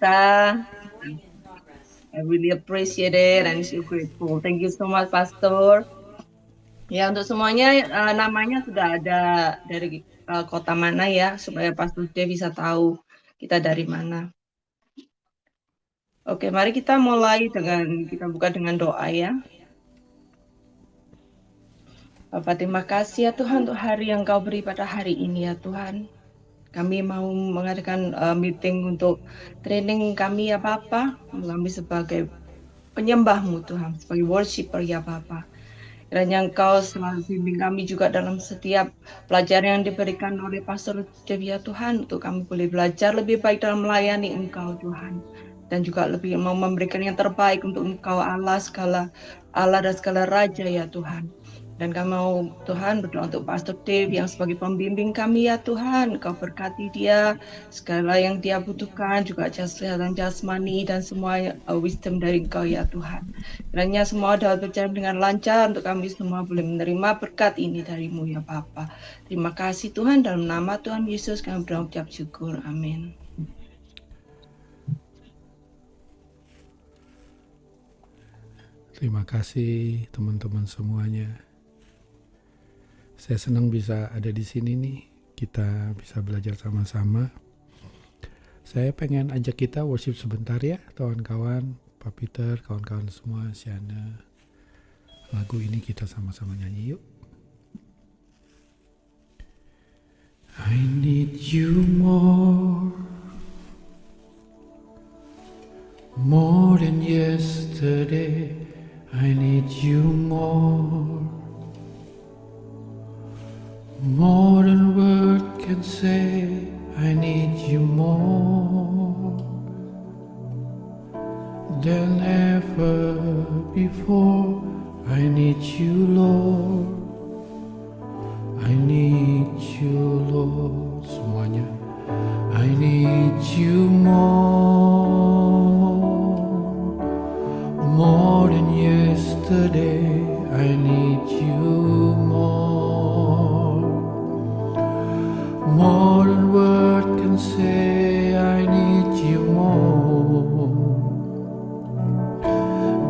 kita. I really appreciate it and so grateful. Thank you so much, Pastor. Ya, untuk semuanya namanya sudah ada dari kota mana ya, supaya Pastor J bisa tahu kita dari mana. Oke, mari kita mulai kita buka dengan doa ya. Bapak, terima kasih ya Tuhan untuk hari yang Kau beri pada hari ini ya Tuhan. Kami mau mengadakan meeting untuk training kami ya Bapak. Kami sebagai penyembah-Mu Tuhan, sebagai worshiper ya Bapak. Kiranya Engkau selalu bimbing kami juga dalam setiap pelajaran yang diberikan oleh Pastor Dewi ya Tuhan, untuk kami boleh belajar lebih baik dalam melayani Engkau Tuhan. Dan juga lebih mau memberikan yang terbaik untuk Engkau Allah dan segala Raja ya Tuhan. Dan kami mau Tuhan berdoa untuk Pastor Dave yang sebagai pembimbing kami ya Tuhan. Kau berkati dia, segala yang dia butuhkan, juga kesehatan jasmani dan semua wisdom dari Engkau ya Tuhan. Kiranya semua dapat berjalan dengan lancar untuk kami semua boleh menerima berkat ini dari-Mu ya Bapa. Terima kasih Tuhan, dalam nama Tuhan Yesus kami berucap syukur. Amin. Terima kasih teman-teman semuanya. Saya senang bisa ada di sini nih. Kita bisa belajar sama-sama. Saya pengen ajak kita worship sebentar ya, kawan-kawan, Pak Peter, kawan-kawan semua, Siana. Lagu ini kita sama-sama nyanyi yuk. I need you more than yesterday. I need you more than word can say. I need you more than ever before. I need you, Lord. I need you, Lord. Semuanya. I need you more than yesterday. I need you more than word can say. I need you more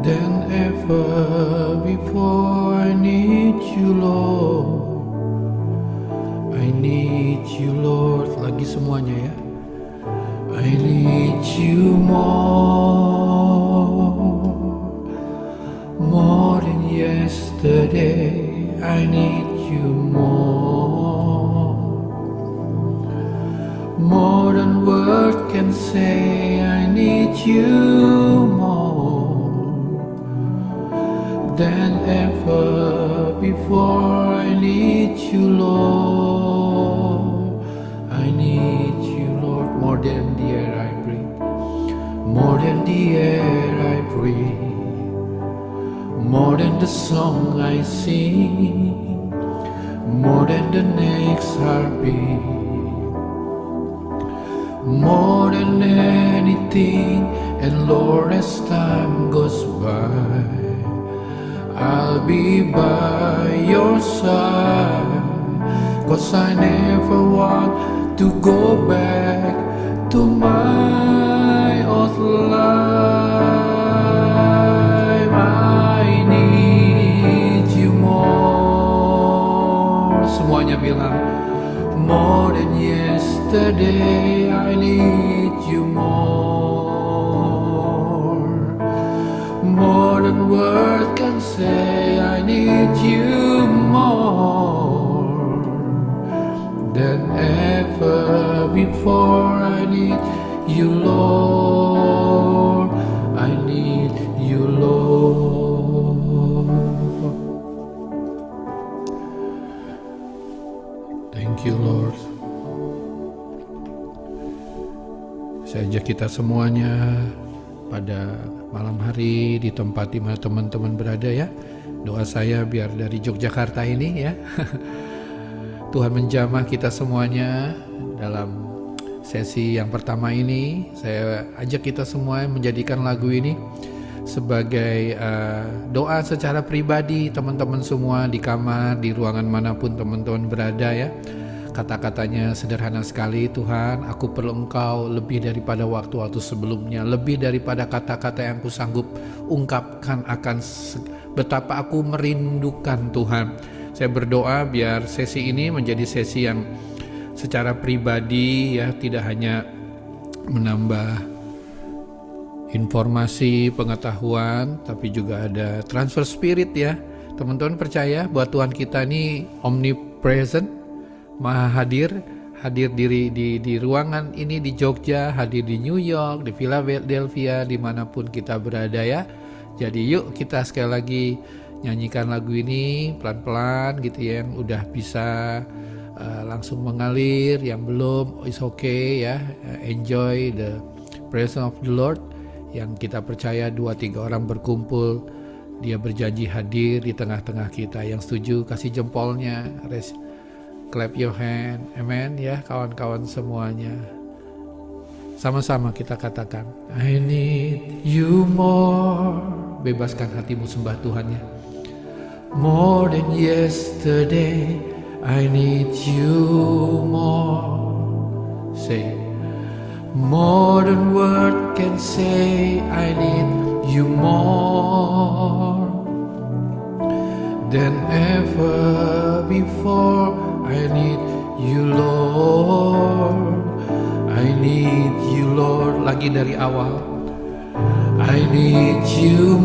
than ever before. I need you, Lord. I need you, Lord. Lagi semuanya ya. I need you more than yesterday. I need you more than word can say. I need you more than ever before. I need you, Lord. I need you, Lord, more than the air I breathe, more than the air I breathe, more than the song I sing, more than the next heartbeat. More than anything, and Lord, as time goes by, I'll be by your side. 'Cause I never want to go back to my old life. I need you more. Semuanya bilang, more than yesterday. I need you more than word can say. I need you more than ever before. I need you, Lord. I need you, Lord. Thank you, Lord. Saya ajak kita semuanya pada malam hari di tempat di mana teman-teman berada ya. Doa saya biar dari Yogyakarta ini ya. Tuhan menjamah kita semuanya dalam sesi yang pertama ini. Saya ajak kita semua menjadikan lagu ini sebagai doa secara pribadi teman-teman semua di kamar, di ruangan manapun teman-teman berada ya. Kata-katanya sederhana sekali, Tuhan, aku perlu Engkau lebih daripada waktu-waktu sebelumnya, lebih daripada kata-kata yang aku sanggup ungkapkan akan betapa aku merindukan Tuhan. Saya berdoa biar sesi ini menjadi sesi yang secara pribadi ya, tidak hanya menambah informasi, pengetahuan, tapi juga ada transfer spirit ya. Teman-teman percaya bahwa Tuhan kita ini omnipresent, maha hadir di ruangan ini di Jogja, hadir di New York, di Philadelphia, dimanapun kita berada ya. Jadi yuk kita sekali lagi nyanyikan lagu ini pelan-pelan gitu ya, yang udah bisa langsung mengalir, yang belum is okay ya, enjoy the presence of the Lord. Yang kita percaya 2-3 orang berkumpul, Dia berjanji hadir di tengah-tengah kita. Yang setuju kasih jempolnya, clap your hand, amen ya kawan-kawan semuanya. Sama-sama kita katakan, I need you more. Bebaskan hatimu sembah Tuhan ya. More than yesterday, I need you more. Say, more than word can say, I need you more than ever before. I need you, Lord. I need you, Lord. Lagi dari awal. I need you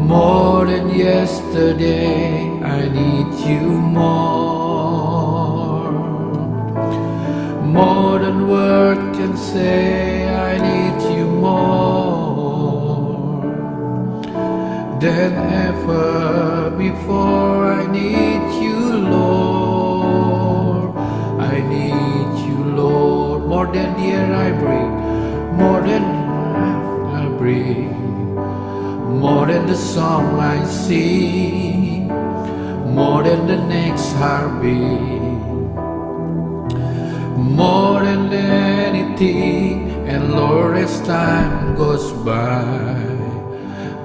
more than yesterday. I need you more than word can say. I need you more than ever before. I need you, Lord. I need you, Lord. More than the air I breathe, more than I breathe, more than the song I sing, more than the next heartbeat. More than anything, and Lord, as time goes by,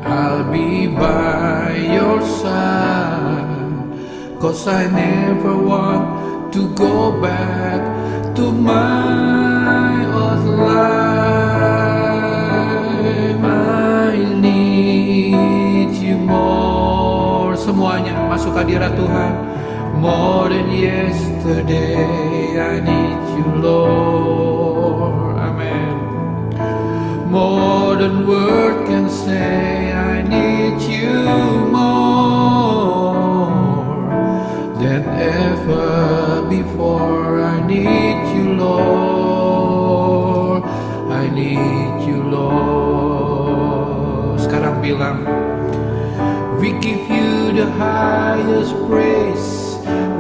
I'll be by your side. 'Cause I never want to go back to my old life. I need you more. Semuanya masuk hadirat Tuhan. More than yesterday, I need you, Lord. Amen. More than word can say, I need you more than ever before. I need you, Lord. I need you, Lord. Sekarang bilang, we give you the highest praise.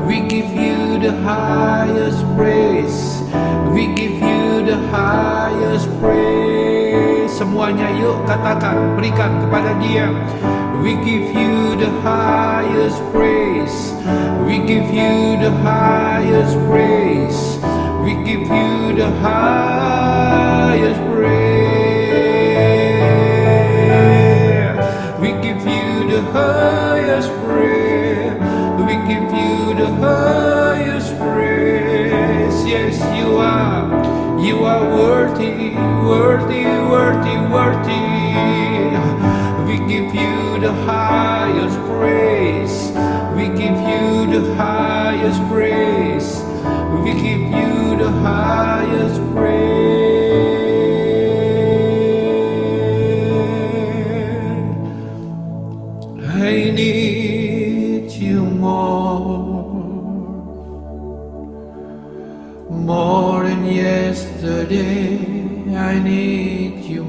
We give you the highest praise. We give you the highest praise. Semuanya yuk katakan, berikan kepada Dia. We give you the highest praise. We give you the highest praise. We give you the highest praise. We give you the highest praise. We give you the highest praise. Yes, you are worthy, worthy, worthy, worthy. We give you the highest praise. We give you the highest praise. We give you the highest praise. I need you more than yesterday. I need you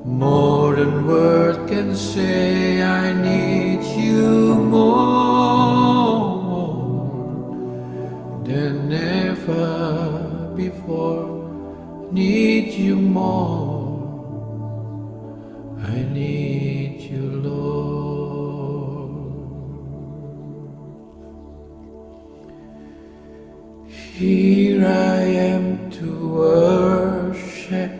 more than word can say. I need you more than ever before. Need you more. I need you, Lord. Here I am to worship.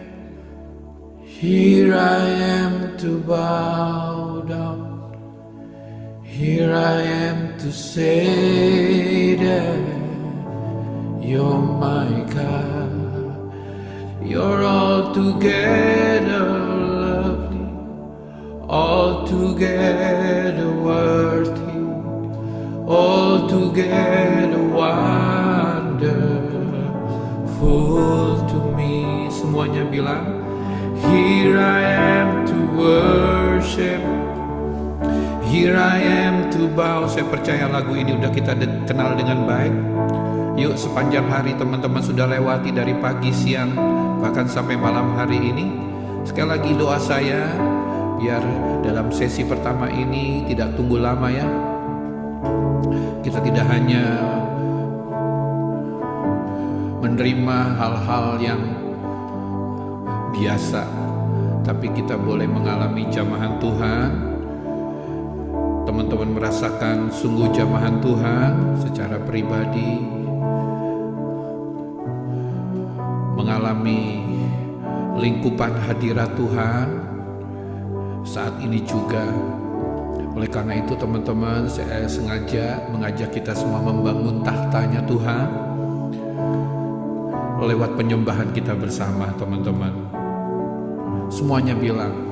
Here I am to bow down. Here I am to say that you're my God. You're altogether lovely, altogether worthy, altogether wonderful to me. Semuanya bilang, here I am to worship, here I am to bow. Saya percaya lagu ini udah kita kenal dengan baik. Yuk, sepanjang hari teman-teman sudah lewati dari pagi, siang, bahkan sampai malam hari ini. Sekali lagi doa saya, biar dalam sesi pertama ini tidak tunggu lama ya. Kita tidak hanya menerima hal-hal yang biasa, tapi kita boleh mengalami jamahan Tuhan. Teman-teman merasakan sungguh jamahan Tuhan secara pribadi, mengalami lingkupan hadirat Tuhan saat ini juga. Oleh karena itu teman-teman, saya sengaja mengajak kita semua membangun tahtanya Tuhan lewat penyembahan kita bersama teman-teman. Semuanya bilang,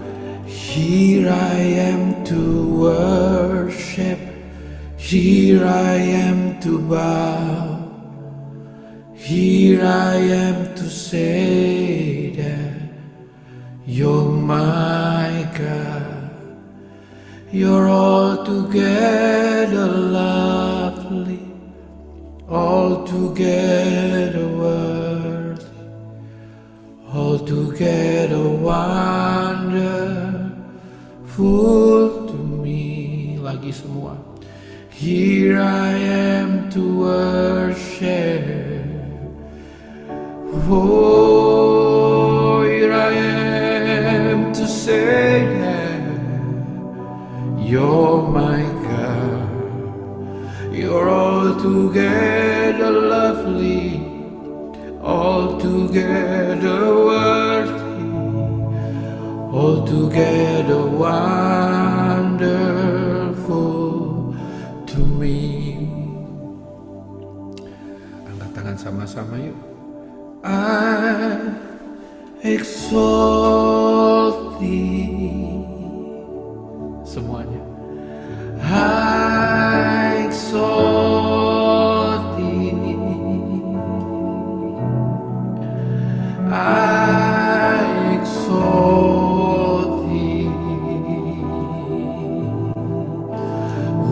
here I am to worship, here I am to bow, here I am to say that you're my God. You're altogether lovely, altogether worthy, altogether wonderful to me. Lagi semua. Here I am to worship. Oh, here I am to say that you're my God. You're altogether lovely, altogether worthy, altogether wonderful to me. Angkat tangan sama-sama yuk. I exalt thee. Semuanya. I exalt thee. I exalt thee.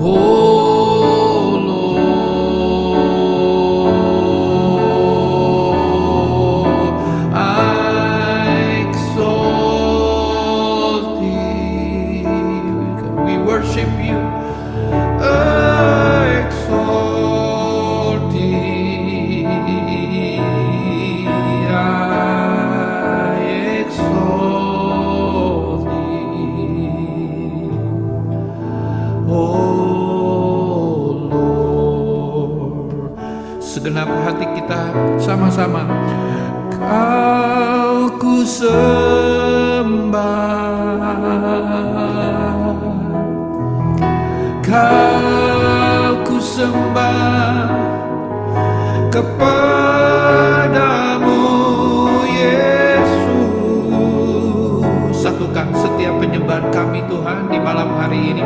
Oh Lord, I exalt thee. We worship you. I exalt thee. I exalt thee. Oh Lord, segenap hati kita sama-sama. Kau ku sembah, Kau ku sembah kepadamu Yesus. Satukan setiap penyembahan kami Tuhan di malam hari ini.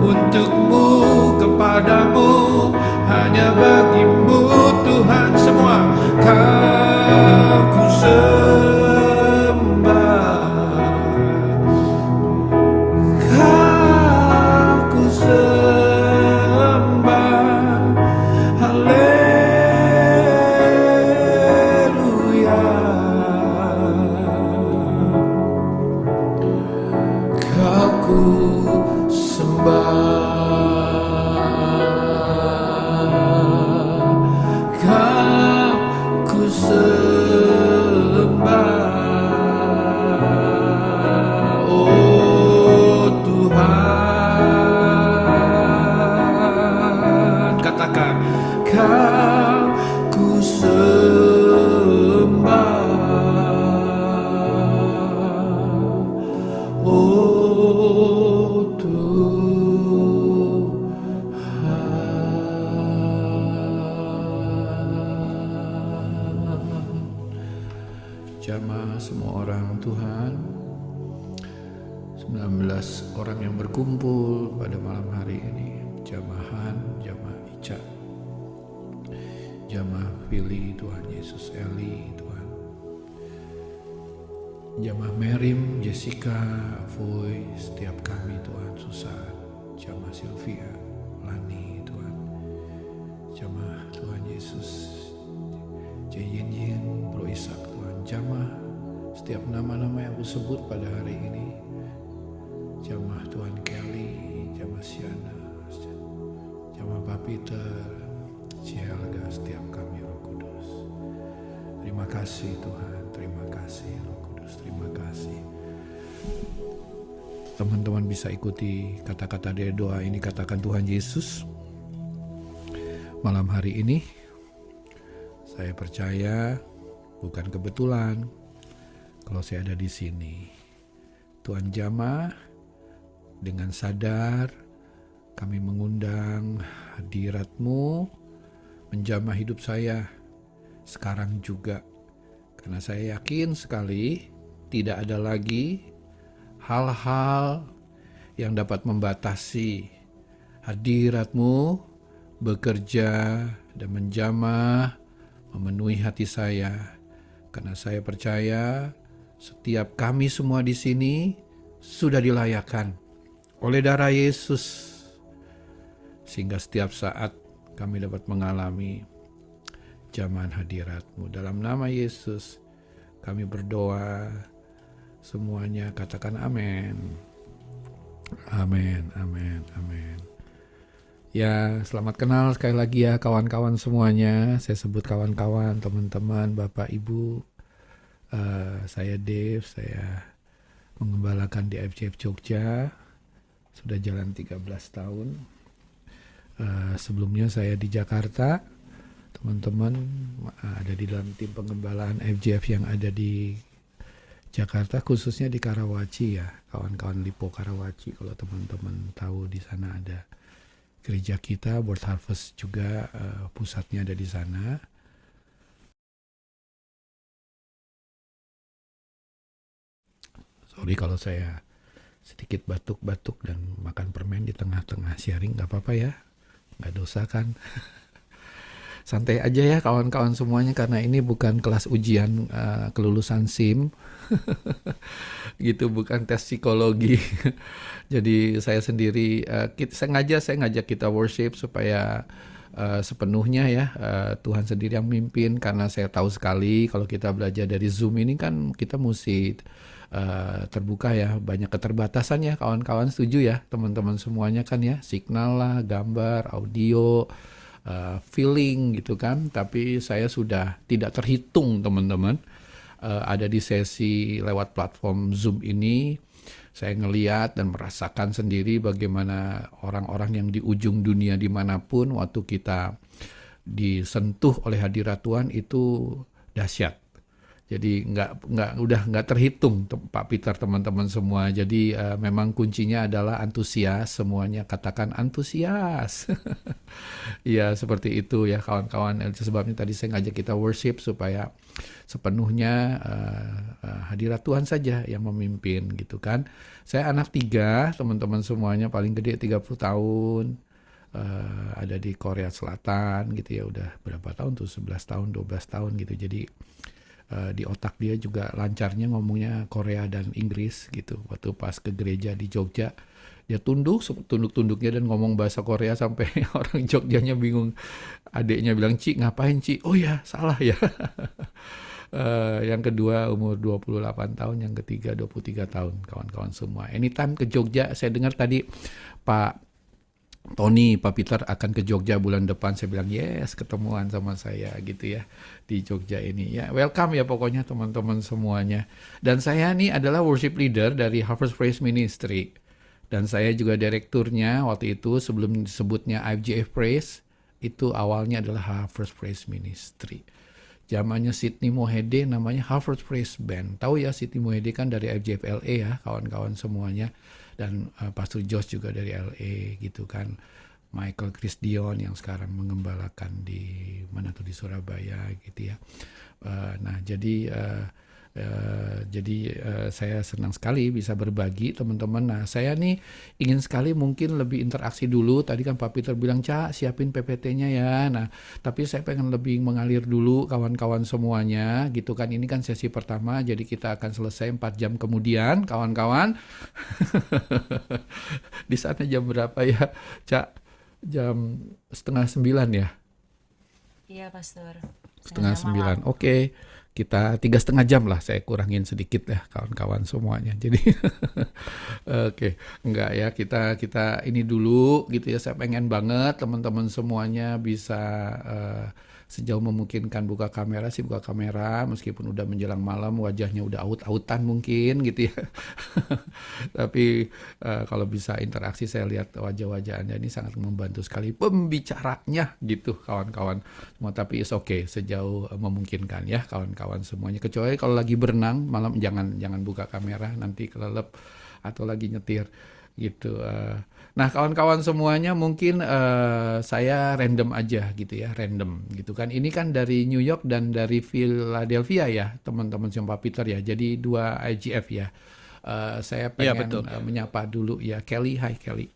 Untukmu, kepadamu, hanya bagimu Tuhan semua. Kau ku sembah, Kau ku sembah. Haleluya. Kau ku sembah, Jamaah semua orang Tuhan, 19 orang yang berkumpul pada malam hari ini. Jamahan, jamaah Ica, jamaah Fili, Tuhan Yesus, Eli, Tuhan, jamaah Merim, Jessica, Avoy, setiap kami Tuhan, Susan, jamaah Sylvia, Lani, Tuhan, jamaah Tuhan Yesus, Yin, Bro Ishak, Tuhan, jamaah setiap nama-nama yang aku sebut pada hari ini, jamaah Tuhan Kelly, jamaah Siana, jamaah Pak Peter, Cielga, setiap kami Roh Kudus. Terima kasih Tuhan, terima kasih Roh Kudus, terima kasih. Teman-teman bisa ikuti kata-kata dari doa ini, katakan Tuhan Yesus, malam hari ini saya percaya bukan kebetulan kalau saya ada di sini. Tuhan jamah dengan sadar kami mengundang hadirat-Mu menjamah hidup saya sekarang juga. Karena saya yakin sekali tidak ada lagi hal-hal yang dapat membatasi hadirat-Mu bekerja dan menjamah memenuhi hati saya, karena saya percaya setiap kami semua di sini sudah dilayakkan oleh darah Yesus, sehingga setiap saat kami dapat mengalami jamahan hadirat-Mu. Dalam nama Yesus kami berdoa, semuanya katakan amin. Amin, amin, amin. Ya, selamat kenal sekali lagi ya kawan-kawan semuanya. Saya sebut kawan-kawan, teman-teman, Bapak, Ibu. Saya Dave, saya mengembalakan di FCF Jogja. Sudah jalan 13 tahun. Sebelumnya saya di Jakarta. Teman-teman ada di dalam tim pengembalaan FJF yang ada di Jakarta, khususnya di Karawaci ya. Kawan-kawan Lipo Karawaci, kalau teman-teman tahu di sana ada gereja kita, World Harvest juga pusatnya ada di sana. Sorry kalau saya sedikit batuk-batuk dan makan permen di tengah-tengah sharing, gak apa-apa ya, gak dosa kan. Santai aja ya kawan-kawan semuanya, karena ini bukan kelas ujian kelulusan SIM. Gitu, bukan tes psikologi. Jadi saya sendiri saya ngajak kita worship supaya sepenuhnya ya Tuhan sendiri yang mimpin, karena saya tahu sekali kalau kita belajar dari Zoom ini kan kita mesti terbuka ya, banyak keterbatasan ya kawan-kawan, setuju ya teman-teman semuanya kan ya, signal lah, gambar, audio, feeling gitu kan. Tapi saya sudah tidak terhitung teman-teman ada di sesi lewat platform Zoom ini. Saya ngeliat dan merasakan sendiri bagaimana orang-orang yang di ujung dunia dimanapun, waktu kita disentuh oleh hadirat Tuhan itu dahsyat. Jadi nggak terhitung Pak Peter, teman-teman semua. Jadi memang kuncinya adalah antusias, semuanya katakan antusias. Ya seperti itu ya kawan-kawan. Sebabnya tadi saya ngajak kita worship supaya sepenuhnya hadirat Tuhan saja yang memimpin gitu kan. Saya anak 3, teman-teman semuanya, paling gede 30 tahun. Ada di Korea Selatan gitu ya, udah berapa tahun tuh, 11 tahun, 12 tahun gitu. Jadi di otak dia juga lancarnya ngomongnya Korea dan Inggris gitu. Waktu pas ke gereja di Jogja, dia tunduk-tunduknya dan ngomong bahasa Korea sampai orang Jogjanya bingung. Adiknya bilang, "Ci, ngapain Ci?" "Oh ya, salah ya." Yang kedua umur 28 tahun, yang ketiga 23 tahun, kawan-kawan semua. Anytime ke Jogja, saya dengar tadi Pak Tony, Pak Peter akan ke Jogja bulan depan. Saya bilang yes, ketemuan sama saya gitu ya di Jogja ini ya. Welcome ya pokoknya teman-teman semuanya. Dan saya nih adalah worship leader dari Harvest Praise Ministry. Dan saya juga direkturnya waktu itu, sebelum disebutnya IFJF Praise, itu awalnya adalah Harvest Praise Ministry. Zamannya Sidney Mohede namanya Harvest Praise Band. Tahu ya Sidney Mohede kan dari IFJF LA ya kawan-kawan semuanya. Dan Pastor Josh juga dari LA gitu kan. Michael Chris Dion yang sekarang mengembalakan di mana tuh, di Surabaya gitu ya. Nah jadi Jadi saya senang sekali bisa berbagi teman-teman. Nah saya nih ingin sekali mungkin lebih interaksi dulu. Tadi kan Pak Peter bilang, Cak siapin PPT-nya ya. Nah tapi saya pengen lebih mengalir dulu kawan-kawan semuanya gitu kan. Ini kan sesi pertama jadi kita akan selesai 4 jam kemudian kawan-kawan. Di sana jam berapa ya Cak? Jam setengah 9 ya? Iya, Pastor. Setengah Setengah 9 malam. 9. Oke, kita 3,5 jam lah. Saya kurangin sedikit ya kawan-kawan semuanya. Jadi oke, enggak ya kita kita ini dulu gitu ya. Saya pengen banget teman-teman semuanya bisa sejauh memungkinkan buka kamera sih buka kamera meskipun udah menjelang malam wajahnya udah aut-autan mungkin gitu ya. Tapi kalau bisa interaksi saya lihat wajah-wajah Anda ini sangat membantu sekali pembicaranya gitu kawan-kawan semua tapi is okay sejauh memungkinkan ya kawan-kawan semuanya kecuali kalau lagi berenang malam jangan buka kamera nanti kelelep atau lagi nyetir gitu. Nah kawan-kawan semuanya mungkin saya random aja gitu ya random gitu kan ini kan dari New York dan dari Philadelphia ya teman-teman Pak Peter ya jadi dua IGF ya. Saya Iya pengen betul. menyapa dulu ya Kelly. Hai Kelly.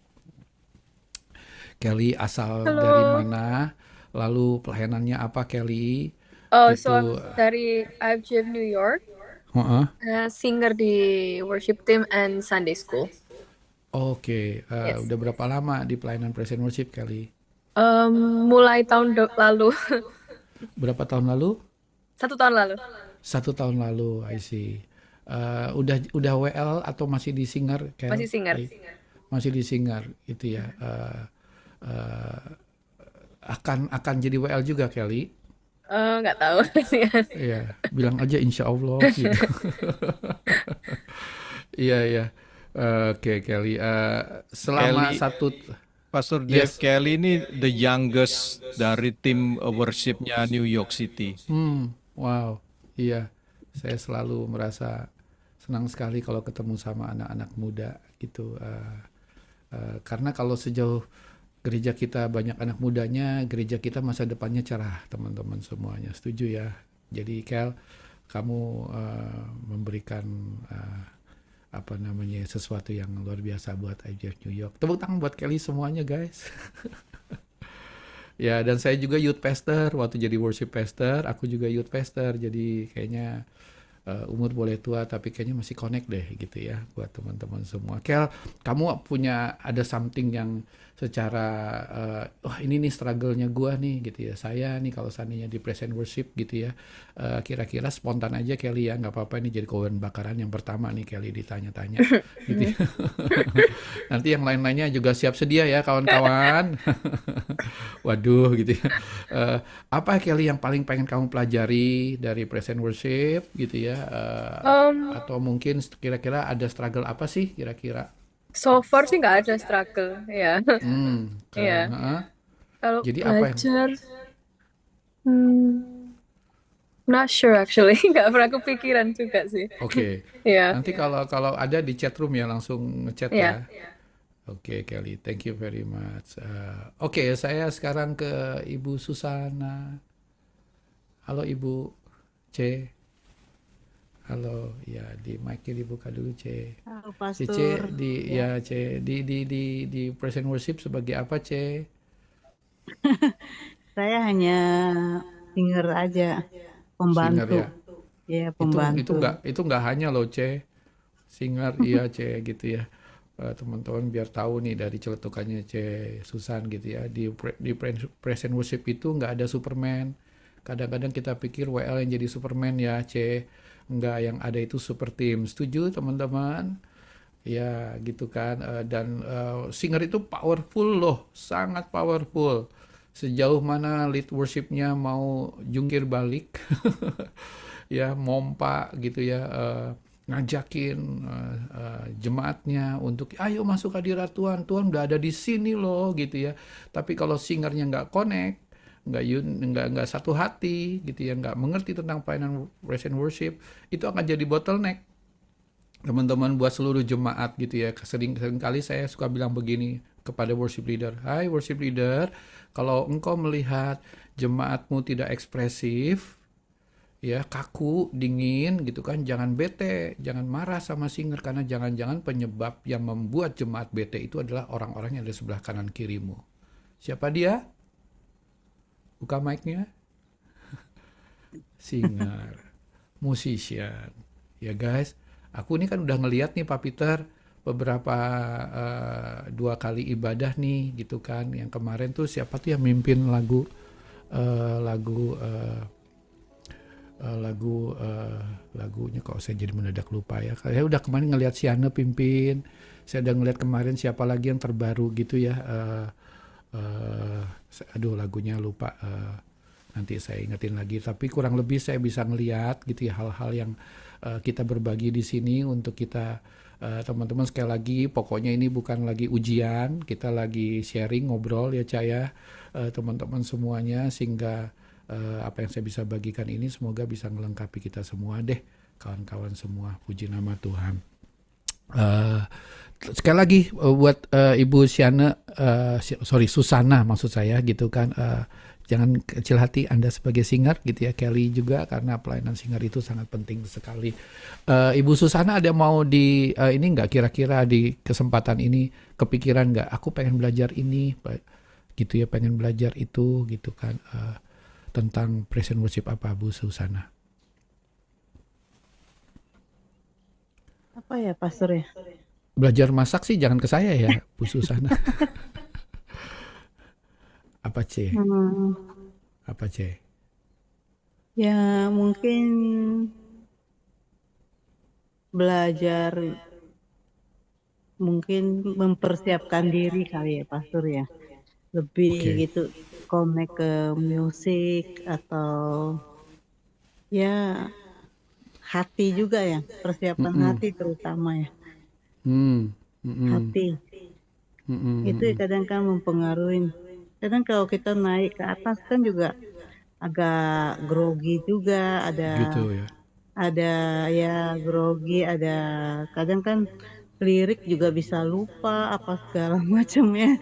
Kelly asal dari Hello. mana? Lalu pelayanannya apa Kelly? So I'm Itu dari IFGF New York, heeh. singer di worship team and Sunday school. Oke, Yes. udah berapa lama di pelayanan Praise and Worship Kelly? Mulai tahun lalu, Berapa tahun lalu? 1 tahun lalu. 1 tahun lalu, I see. Udah WL atau masih di Singer, Masih singer. Masih di Singer, itu ya. Eh, akan jadi WL juga Kelly. Nggak tahu. Iya, bilang aja insya Allah gitu. Iya, iya. Oke, Kelly. Selama Kelly, satu, Pastor Dave yes. Kelly ini the youngest dari tim worshipnya New York City. Wow, iya. Saya selalu merasa senang sekali kalau ketemu sama anak-anak muda gitu. Karena kalau sejauh gereja kita banyak anak mudanya, gereja kita masa depannya cerah, teman-teman semuanya. Setuju ya? Jadi Kel, kamu memberikan apa namanya sesuatu yang luar biasa buat IGF New York. Tepuk tangan buat Kelly semuanya guys. Ya dan saya juga youth pastor waktu jadi worship pastor, aku juga youth pastor. Jadi kayaknya umur boleh tua tapi kayaknya masih connect deh gitu ya buat teman-teman semua. Kel, kamu punya ada something yang secara ini nih struggle-nya gua nih gitu ya. Saya nih kalau seandainya di present worship gitu ya. Kira-kira spontan aja Kelly ya, nggak apa-apa ini jadi korban bakaran yang pertama nih Kelly ditanya-tanya gitu ya. Nanti yang lain-lainnya juga siap sedia ya kawan-kawan. Waduh gitu ya. Apa Kelly yang paling pengen kamu pelajari dari present worship gitu ya? Atau mungkin kira-kira ada struggle apa sih kira-kira? So far sih nggak ada struggle, ya. Iya. Kalau Jadi apa yang? belajar, not sure actually, nggak pernah kepikiran juga sih. Oke. Iya. Nanti kalau ada di chat room ya langsung ngechat Iya. ya. Oke Kelly, thank you very much. Oke, saya sekarang ke Ibu Susana. Halo Ibu C. Halo, ya di mic-nya dibuka dulu C. Halo C Pastor, di ya ya C di present worship sebagai apa C? saya hanya singer aja, Singer pembantu, ya. ya Itu pembantu. nggak hanya loh C. Singer iya C gitu ya. Teman-teman biar tahu nih dari celetukannya C Susan gitu ya di present worship itu nggak ada Superman. Kadang-kadang kita pikir WL yang jadi Superman ya C. Nggak, yang ada itu super team. Setuju teman-teman? Ya gitu kan. Dan singer itu powerful loh, sangat powerful. Sejauh mana lead worshipnya mau jungkir balik, ya mompa gitu ya, ngajakin jemaatnya untuk ayo masuk hadirat Tuhan, Tuhan udah ada di sini loh gitu ya. Tapi kalau singernya nggak connect, nggak satu hati gitu ya, nggak mengerti tentang pelayanan praise and worship, itu akan jadi bottleneck teman-teman buat seluruh jemaat gitu ya. Sering kali saya suka bilang begini kepada worship leader, hai worship leader, kalau engkau melihat jemaatmu tidak ekspresif ya kaku, dingin gitu kan. Jangan bete, jangan marah sama singer karena jangan-jangan penyebab yang membuat jemaat bete itu adalah orang-orang yang ada di sebelah kanan kirimu. Siapa dia? Buka mic-nya. Singer, musician. Ya guys, aku ini kan udah ngeliat nih Pak Peter beberapa 2 kali ibadah nih gitu kan. Yang kemarin tuh siapa tuh yang mimpin lagu eh, lagu eh, lagunya kok saya jadi mendadak lupa ya. Saya udah kemarin ngelihat Siana pimpin. Saya udah ngelihat kemarin siapa lagi yang terbaru gitu ya. Aduh lagunya lupa. Nanti saya ingetin lagi. Tapi kurang lebih saya bisa ngelihat gitu ya hal-hal yang kita berbagi di sini untuk kita teman-teman sekali lagi. Pokoknya ini bukan lagi ujian, kita lagi sharing ngobrol ya Cak ya teman-teman semuanya sehingga apa yang saya bisa bagikan ini semoga bisa melengkapi kita semua deh kawan-kawan semua. Puji nama Tuhan. Sekali lagi buat Ibu Siana, Susana maksud saya gitu kan. Jangan kecil hati Anda sebagai singer gitu ya, Kelly juga karena pelayanan singer itu sangat penting sekali. Ibu Susana ada mau di ini nggak kira-kira di kesempatan ini kepikiran nggak? Aku pengen belajar ini, gitu ya, pengen belajar itu gitu kan. Tentang praise and worship apa Bu Susana? Apa ya, Pastor ya? Belajar masak sih jangan ke saya ya Bu Susana. Apa C? Apa C? Ya mungkin belajar, mungkin mempersiapkan diri kali ya, Pastor ya. Lebih gitu, connect ke musik atau ya hati juga ya, persiapan hati terutama ya. Hati. Itu kadang kan mempengaruhi. Kadang kalau kita naik ke atas kan juga agak grogi juga, Gitu ya. ada ya grogi, ada kadang kan lirik juga bisa lupa apa segala macamnya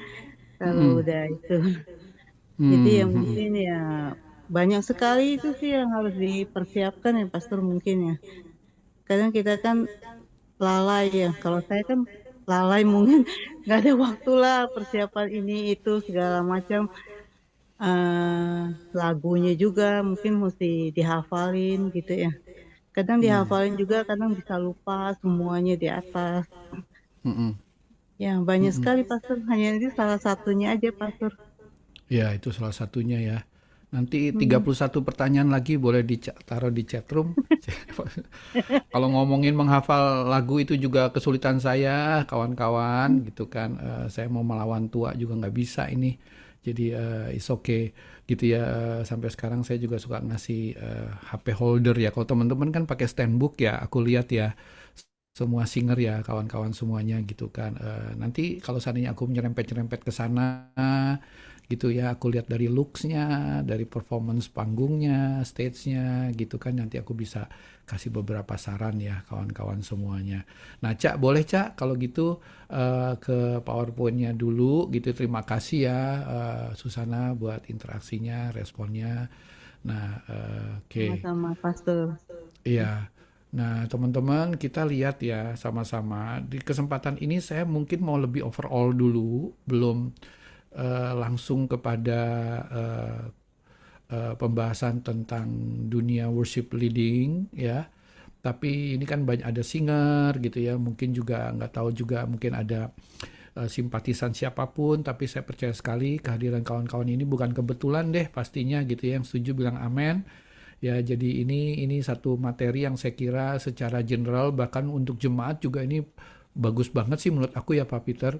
kalau udah itu. Jadi ya mungkin ya banyak sekali itu sih yang harus dipersiapkan ya Pastor mungkin ya. Kadang kita kan lalai ya. Kalau saya kan lalai mungkin nggak ada waktu lah persiapan ini itu segala macam. Lagunya juga mungkin mesti dihafalin gitu ya. Kadang dihafalin juga, kadang bisa lupa semuanya di atas. Ya banyak sekali Pastor. Hanya ini salah satunya aja Pastor. Ya itu salah satunya ya. Nanti 31 pertanyaan lagi boleh ditaruh di chat room. Kalau ngomongin menghafal lagu itu juga kesulitan saya, kawan-kawan gitu kan. Saya mau melawan tua juga nggak bisa ini. Jadi it's okay gitu ya. Sampai sekarang saya juga suka ngasih HP holder ya. Kalau teman-teman kan pakai standbook ya, aku lihat ya. Semua singer ya, kawan-kawan semuanya gitu kan. Nanti kalau seandainya aku nyerempet-nyerempet ke sana gitu ya, aku lihat dari looks-nya, dari performance panggungnya, stage-nya gitu kan, nanti aku bisa kasih beberapa saran ya kawan-kawan semuanya. Nah Cak, boleh Cak kalau gitu ke PowerPoint-nya dulu gitu. Terima kasih ya Susana buat interaksinya, responnya. Nah oke. Sama-sama Pastor. Iya. Nah, teman-teman, kita lihat ya sama-sama. Di kesempatan ini saya mungkin mau lebih overall dulu, belum langsung kepada pembahasan tentang dunia worship leading ya. Tapi ini kan banyak ada singer gitu ya. Mungkin juga nggak tahu juga mungkin ada simpatisan siapapun. Tapi saya percaya sekali kehadiran kawan-kawan ini bukan kebetulan deh pastinya gitu ya. Yang setuju bilang amin. Ya, jadi ini satu materi yang saya kira secara general bahkan untuk jemaat juga ini bagus banget sih menurut aku ya Pak Peter.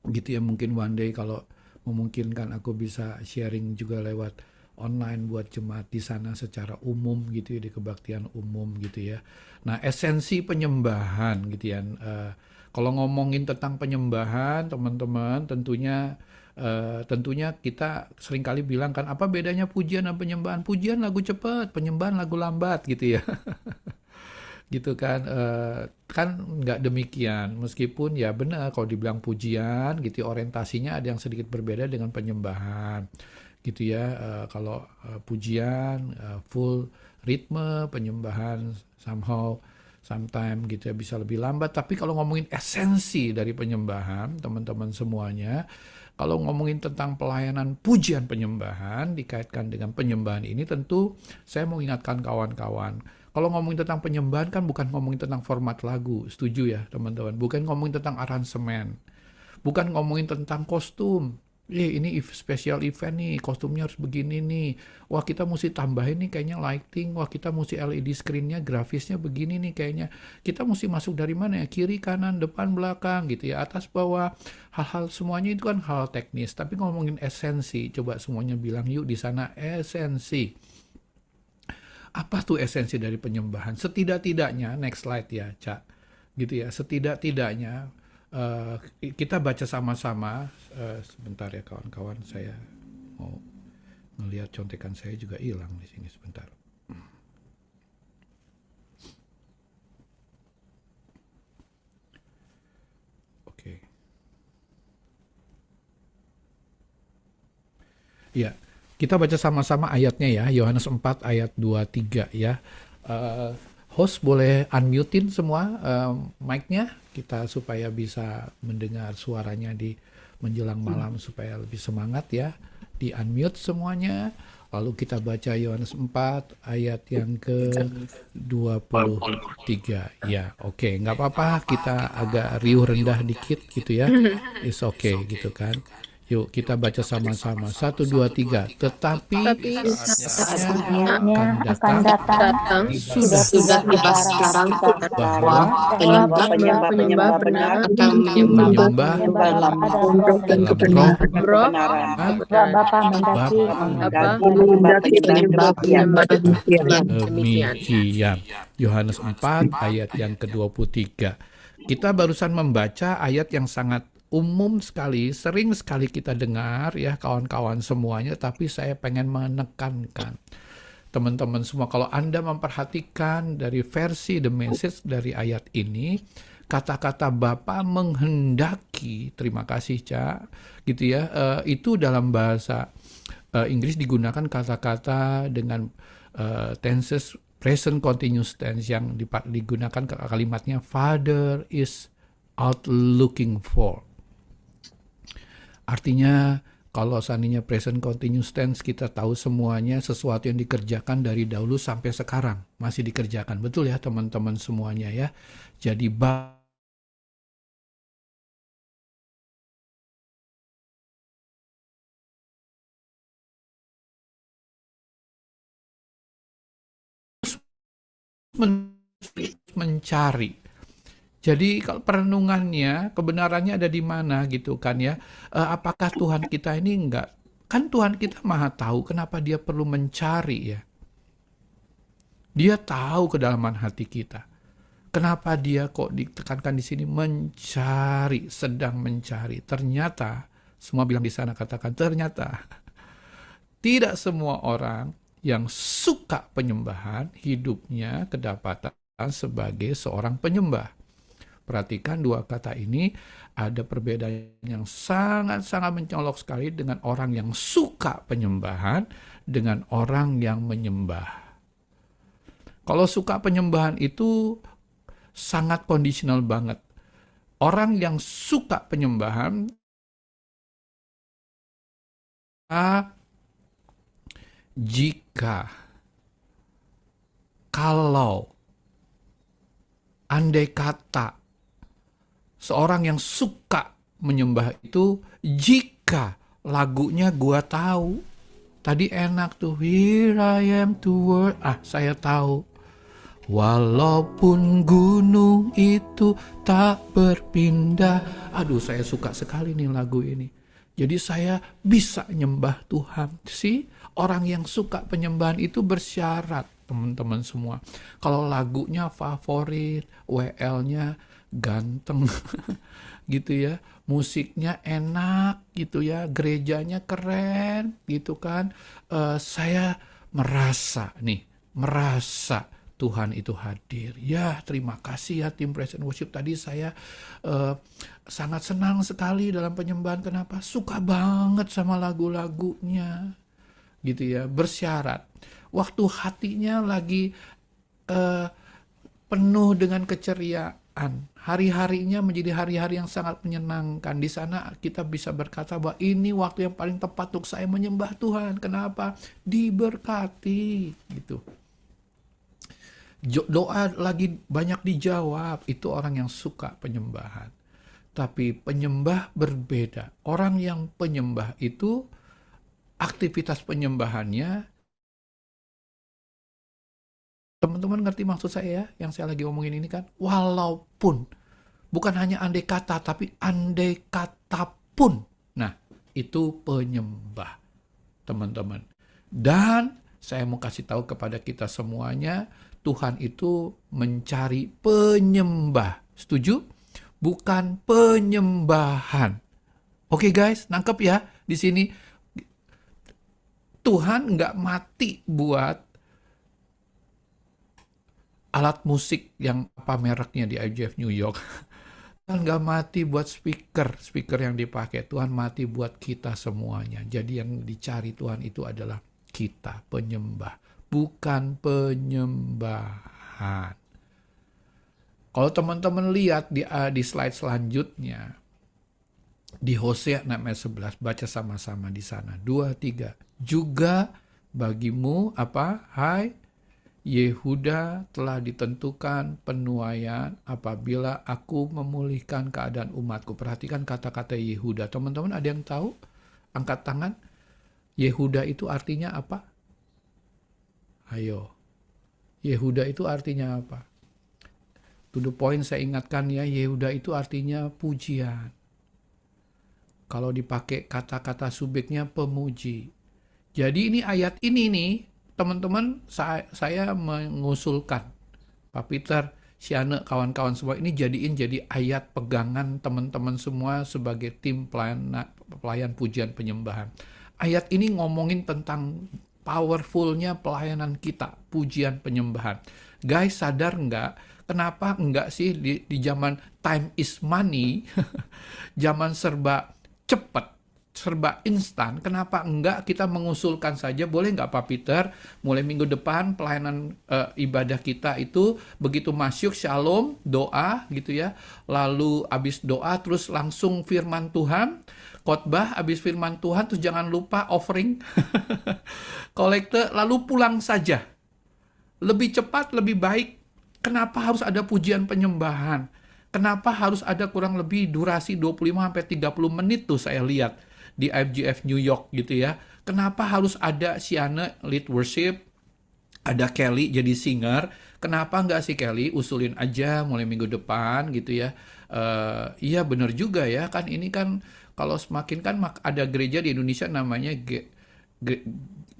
Gitu ya, mungkin one day kalau memungkinkan aku bisa sharing juga lewat online buat jemaat di sana secara umum gitu ya, di kebaktian umum gitu ya. Nah, esensi penyembahan gitu ya. Kalau ngomongin tentang penyembahan teman-teman tentunya kita seringkali bilang kan apa bedanya pujian dan penyembahan? Pujian lagu cepat, penyembahan lagu lambat gitu ya. Gitu kan, kan nggak demikian. Meskipun ya benar kalau dibilang pujian gitu orientasinya ada yang sedikit berbeda dengan penyembahan gitu ya. Kalau pujian full ritme, penyembahan sometime gitu ya bisa lebih lambat. Tapi kalau ngomongin esensi dari penyembahan, teman-teman semuanya, kalau ngomongin tentang pelayanan pujian penyembahan dikaitkan dengan penyembahan ini, tentu saya mau ingatkan kawan-kawan. Kalau ngomongin tentang penyembahan kan bukan ngomongin tentang format lagu, setuju ya teman-teman? Bukan ngomongin tentang aransemen, bukan ngomongin tentang kostum. Ini special event nih, kostumnya harus begini nih. Wah, kita mesti tambahin nih kayaknya lighting. Wah, kita mesti LED screen-nya, grafisnya begini nih kayaknya. Kita mesti masuk dari mana ya? Kiri, kanan, depan, belakang gitu ya. Atas, bawah. Hal-hal semuanya itu kan hal teknis. Tapi ngomongin esensi, coba semuanya bilang yuk di sana esensi. Apa tuh esensi dari penyembahan? Setidak-tidaknya, next slide ya, Cak. Gitu ya, setidak-tidaknya kita baca sama-sama. Sebentar ya kawan-kawan, saya mau ngelihat contekan saya juga hilang di sini sebentar. Oke. Ya, kita baca sama-sama ayatnya ya, Yohanes 4 ayat 23 ya. Host boleh unmute-in semua mic-nya kita supaya bisa mendengar suaranya di menjelang malam supaya lebih semangat ya. Di unmute semuanya. Lalu kita baca Yohanes 4 ayat yang ke-23. Ya, oke, nggak apa-apa kita agak riuh rendah dikit gitu ya. It's okay gitu kan. Yuk kita baca sama-sama. 1, 2, 3. Tetapi saatnya akan datang sudah tiba sekarang bahwa penyembah benar akan menyembah dalam dalam roh Bapa mendaki penyembah demikian. Yohanes 4 ayat yang ke-23. Kita barusan membaca ayat yang sangat umum sekali, sering sekali kita dengar ya kawan-kawan semuanya, tapi saya pengen menekankan teman-teman semua, kalau Anda memperhatikan dari versi The Message dari ayat ini, kata-kata Bapa menghendaki, terima kasih Cak, gitu ya, itu dalam bahasa Inggris digunakan kata-kata dengan tenses present continuous tense yang digunakan kalimatnya Father is out looking for. Artinya kalau seandainya present continuous tense kita tahu semuanya sesuatu yang dikerjakan dari dahulu sampai sekarang masih dikerjakan. Betul ya teman-teman semuanya ya. Jadi mencari. Jadi kalau perenungannya, kebenarannya ada di mana gitu kan ya. Apakah Tuhan kita ini enggak, kan Tuhan kita maha tahu kenapa dia perlu mencari ya. Dia tahu kedalaman hati kita. Kenapa dia kok ditekankan di sini mencari, sedang mencari. Ternyata, semua bilang di sana katakan ternyata, tidak semua orang yang suka penyembahan hidupnya kedapatan sebagai seorang penyembah. Perhatikan dua kata ini, ada perbedaan yang sangat-sangat mencolok sekali dengan orang yang suka penyembahan dengan orang yang menyembah. Kalau suka penyembahan itu sangat kondisional banget. Orang yang suka penyembahan jika kalau andai kata seorang yang suka menyembah itu jika lagunya gua tahu. Tadi enak tuh, Here I am to work. Saya tahu. Walaupun gunung itu tak berpindah. Aduh, saya suka sekali nih lagu ini. Jadi saya bisa nyembah Tuhan. Sih, orang yang suka penyembahan itu bersyarat, teman-teman semua. Kalau lagunya favorit, WL-nya ganteng gitu ya, musiknya enak gitu ya, gerejanya keren gitu kan, saya merasa Tuhan itu hadir. Ya, terima kasih ya tim Praise and Worship. Tadi saya sangat senang sekali dalam penyembahan. Kenapa? Suka banget sama lagu-lagunya. gitu ya, bersyarat. Waktu hatinya lagi eh, penuh dengan keceriaan, hari-harinya menjadi hari-hari yang sangat menyenangkan. Di sana kita bisa berkata bahwa ini waktu yang paling tepat untuk saya menyembah Tuhan. Kenapa? Diberkati gitu. Doa lagi banyak dijawab, itu orang yang suka penyembahan. Tapi penyembah berbeda. Orang yang penyembah itu aktivitas penyembahannya, teman-teman ngerti maksud saya ya, yang saya lagi omongin ini kan? Walaupun, bukan hanya andai kata, tapi andai kata pun. Nah, itu penyembah, teman-teman. Dan saya mau kasih tahu kepada kita semuanya, Tuhan itu mencari penyembah. Setuju? Bukan penyembahan. Oke guys, nangkep ya di sini. Tuhan nggak mati buat alat musik yang apa mereknya di IGF New York. Tuhan nggak mati buat speaker yang dipakai. Tuhan mati buat kita semuanya. Jadi yang dicari Tuhan itu adalah kita, penyembah, bukan penyembahan. Kalau teman-teman lihat di slide selanjutnya, di Hosea 6 ayat 11, baca sama-sama di sana. 2, 3. Juga bagimu apa? Hai Yehuda, telah ditentukan penuaian apabila aku memulihkan keadaan umatku. Perhatikan kata-kata Yehuda. Teman-teman ada yang tahu? Angkat tangan. Yehuda itu artinya apa? Ayo. Yehuda itu artinya apa? To the point saya ingatkan ya, Yehuda itu artinya pujian. Kalau dipakai kata-kata subjeknya pemuji. Jadi ini ayat ini nih, teman-teman, saya mengusulkan, Pak Peter, Siane, kawan-kawan semua, ini jadiin jadi ayat pegangan teman-teman semua sebagai tim pelayan pujian penyembahan. Ayat ini ngomongin tentang powerfulnya pelayanan kita, pujian penyembahan. Guys, sadar nggak? Kenapa enggak sih di zaman time is money, zaman serba cepat, serba instan, kenapa enggak kita mengusulkan saja, boleh nggak Pak Peter, mulai minggu depan pelayanan ibadah kita itu begitu masuk shalom, doa gitu ya, lalu habis doa terus langsung firman Tuhan, khotbah, habis firman Tuhan terus jangan lupa offering, kolekte, lalu pulang saja. Lebih cepat, lebih baik. Kenapa harus ada pujian penyembahan? Kenapa harus ada kurang lebih durasi 25-30 menit tuh saya lihat di IGF New York gitu ya. Kenapa harus ada Siane lead worship, ada Kelly jadi singer? Kenapa nggak si Kelly usulin aja mulai minggu depan gitu ya? Iya benar juga ya, kan ini kan kalau semakin kan ada gereja di Indonesia namanya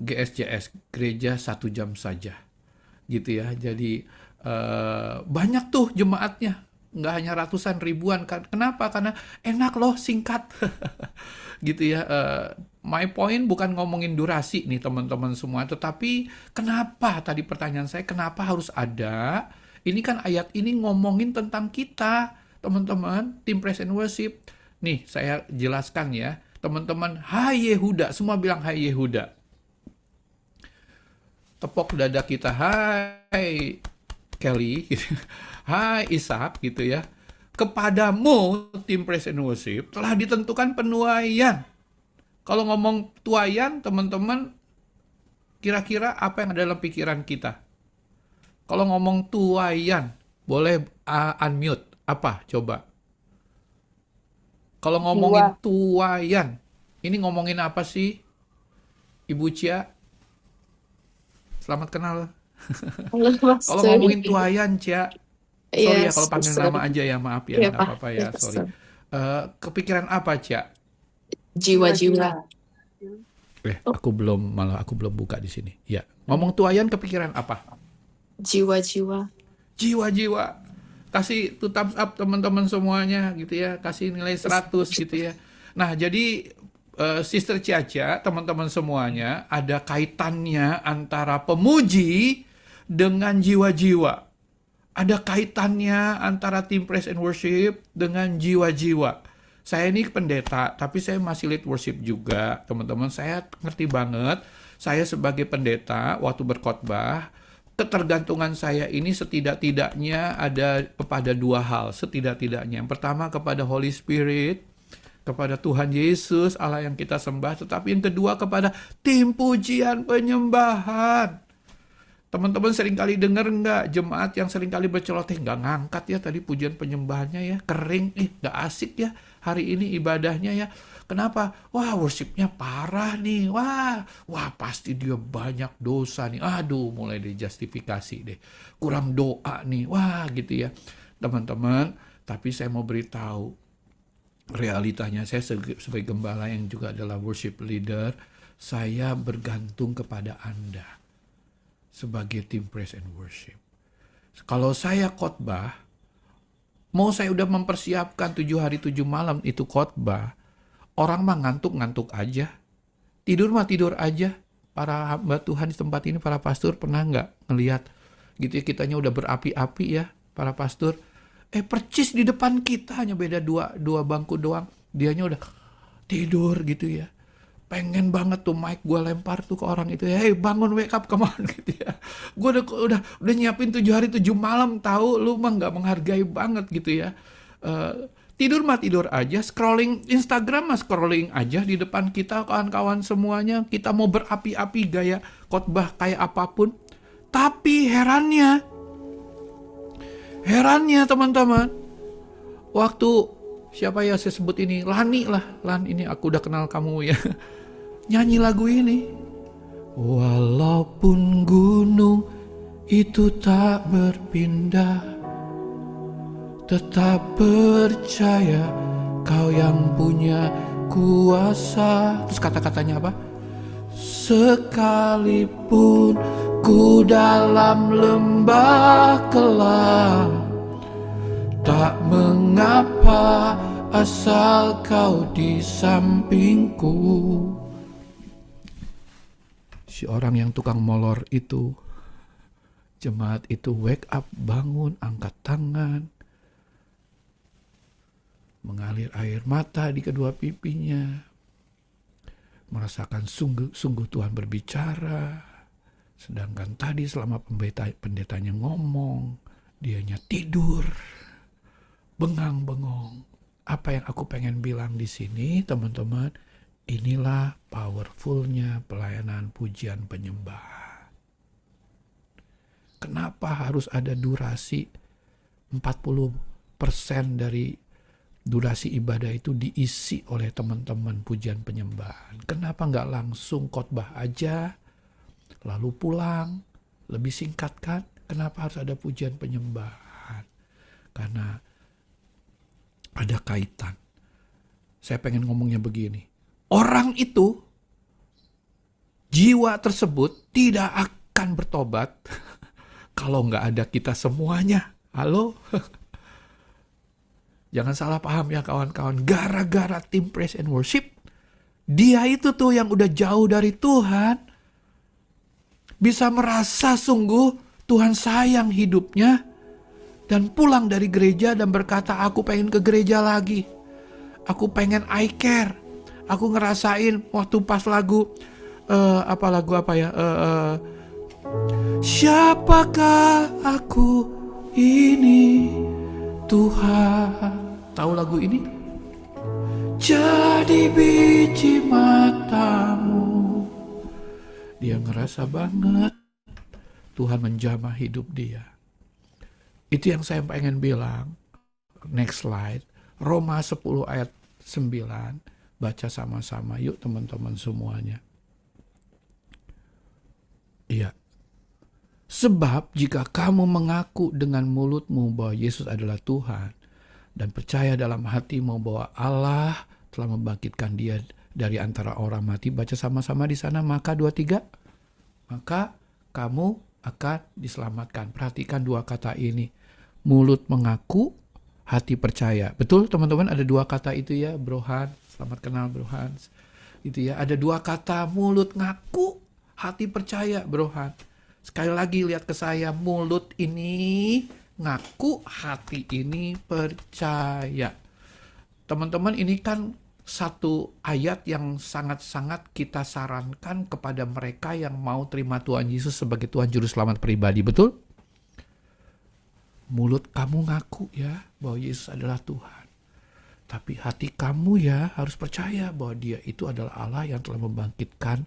GSJS, Gereja 1 Jam Saja gitu ya. Jadi banyak tuh jemaatnya, nggak hanya ratusan ribuan kan. Kenapa? Karena enak loh, singkat gitu ya. My point bukan ngomongin durasi nih teman-teman semua, tetapi kenapa, tadi pertanyaan saya, kenapa harus ada, ini kan ayat ini ngomongin tentang kita teman-teman, tim Praise and Worship. Nih saya jelaskan ya teman-teman. Hai Yehuda, semua bilang hai Yehuda. Tepok dada kita, hai Kelly, gitu. Hai Ishak gitu ya. Kepadamu tim Praise and Worship telah ditentukan penuaian. Kalau ngomong tuaian, teman-teman, kira-kira apa yang ada dalam pikiran kita? Kalau ngomong tuaian, boleh unmute. Apa? Coba. Kalau ngomongin tuaian, ini ngomongin apa sih? Ibu Cia, selamat kenal. Kalau ngomongin tuayan, Cia, sorry ya kalau panggil nama aja ya, maaf ya, nggak apa-apa ya, sorry. Kepikiran apa, Cia? Jiwa-jiwa. Aku belum buka di sini. Ya, ngomong tuayan kepikiran apa? Jiwa-jiwa. Jiwa-jiwa. Kasih tuh thumbs up teman-teman semuanya gitu ya, kasih nilai 100 gitu ya. Nah, jadi Sister Ciaca, teman-teman semuanya, ada kaitannya antara pemuji dengan jiwa-jiwa. Ada kaitannya antara tim Praise and Worship dengan jiwa-jiwa. Saya ini pendeta, tapi saya masih lead worship juga, teman-teman. Saya ngerti banget, Saya sebagai pendeta, waktu berkhotbah, ketergantungan saya ini setidak-tidaknya ada kepada dua hal, setidak-tidaknya. Yang pertama kepada Holy Spirit, kepada Tuhan Yesus, Allah yang kita sembah, tetapi yang kedua kepada tim pujian penyembahan. Teman-teman seringkali dengar nggak jemaat yang seringkali berceloteh nggak ngangkat ya tadi pujian penyembahannya ya, kering, nggak asik ya hari ini ibadahnya ya. Kenapa? Wah, worshipnya parah nih. Wah pasti dia banyak dosa nih. Aduh, mulai dijustifikasi deh. Kurang doa nih. Wah, gitu ya. Teman-teman, tapi saya mau beritahu realitanya, saya sebagai gembala yang juga adalah worship leader, saya bergantung kepada Anda sebagai tim praise and worship. Kalau saya khotbah, mau saya udah mempersiapkan 7 hari 7 malam itu khotbah, orang mah ngantuk-ngantuk aja. Tidur mah tidur aja. Para hamba Tuhan di tempat ini, para pastor pernah nggak ngelihat gitu ya, kitanya udah berapi-api ya, para pastor. Percis di depan kita hanya beda dua bangku doang. Dianya udah tidur gitu ya. Pengen banget tuh mic gue lempar tuh ke orang itu ya. Hey bangun, wake up, come on gitu ya. Gue udah nyiapin 7 hari 7 malam, tahu lu mah nggak menghargai banget gitu ya. Tidur mah tidur aja, scrolling Instagram mah scrolling aja di depan kita, kawan-kawan semuanya. Kita mau berapi-api gaya khotbah kayak apapun. Tapi herannya teman-teman, waktu siapa ya saya sebut ini, Lani ini aku udah kenal kamu ya. Nyanyi lagu ini. Walaupun gunung itu tak berpindah, tetap percaya Kau yang punya kuasa. Terus kata-katanya apa? Sekalipun ku dalam lembah kelam, tak mengapa asal Kau di sampingku. Si orang yang tukang molor itu, jemaat itu wake up, bangun, angkat tangan, mengalir air mata di kedua pipinya, merasakan sungguh Tuhan berbicara. Sedangkan tadi selama pendetanya ngomong, dianya tidur, bengang-bengong. Apa yang aku pengen bilang di sini, teman-teman, inilah powerfulnya pelayanan pujian penyembahan. Kenapa harus ada durasi 40% dari durasi ibadah itu diisi oleh teman-teman pujian penyembahan? Kenapa nggak langsung khotbah aja, lalu pulang? Lebih singkat kan? Kenapa harus ada pujian penyembahan? Karena ada kaitan. Saya pengen ngomongnya begini. Orang itu, jiwa tersebut tidak akan bertobat kalau nggak ada kita semuanya. Halo? Jangan salah paham ya kawan-kawan. Gara-gara tim praise and worship, dia itu tuh yang udah jauh dari Tuhan, bisa merasa sungguh Tuhan sayang hidupnya, dan pulang dari gereja dan berkata, aku pengen ke gereja lagi. Aku pengen I care. Aku ngerasain waktu pas lagu siapakah aku ini Tuhan. Tahu lagu ini? Jadi biji matamu. Dia ngerasa banget Tuhan menjamah hidup dia. Itu yang saya pengen bilang. Next slide. Roma 10 ayat 9. Baca sama-sama yuk teman-teman semuanya. Iya. Sebab jika kamu mengaku dengan mulutmu bahwa Yesus adalah Tuhan dan percaya dalam hatimu bahwa Allah telah membangkitkan dia dari antara orang mati, baca sama-sama di sana, maka 2-3, maka kamu akan diselamatkan. Perhatikan dua kata ini. Mulut mengaku, hati percaya. Betul teman-teman, ada dua kata itu ya, Bro Hans. Selamat kenal Bro Hans. Itu ya, ada dua kata, mulut ngaku, hati percaya Bro Hans. Sekali lagi lihat ke saya, mulut ini ngaku, hati ini percaya. Teman-teman, ini kan satu ayat yang sangat-sangat kita sarankan kepada mereka yang mau terima Tuhan Yesus sebagai Tuhan Juru Selamat pribadi, betul? Mulut kamu ngaku ya bahwa Yesus adalah Tuhan. Tapi hati kamu ya harus percaya bahwa Dia itu adalah Allah yang telah membangkitkan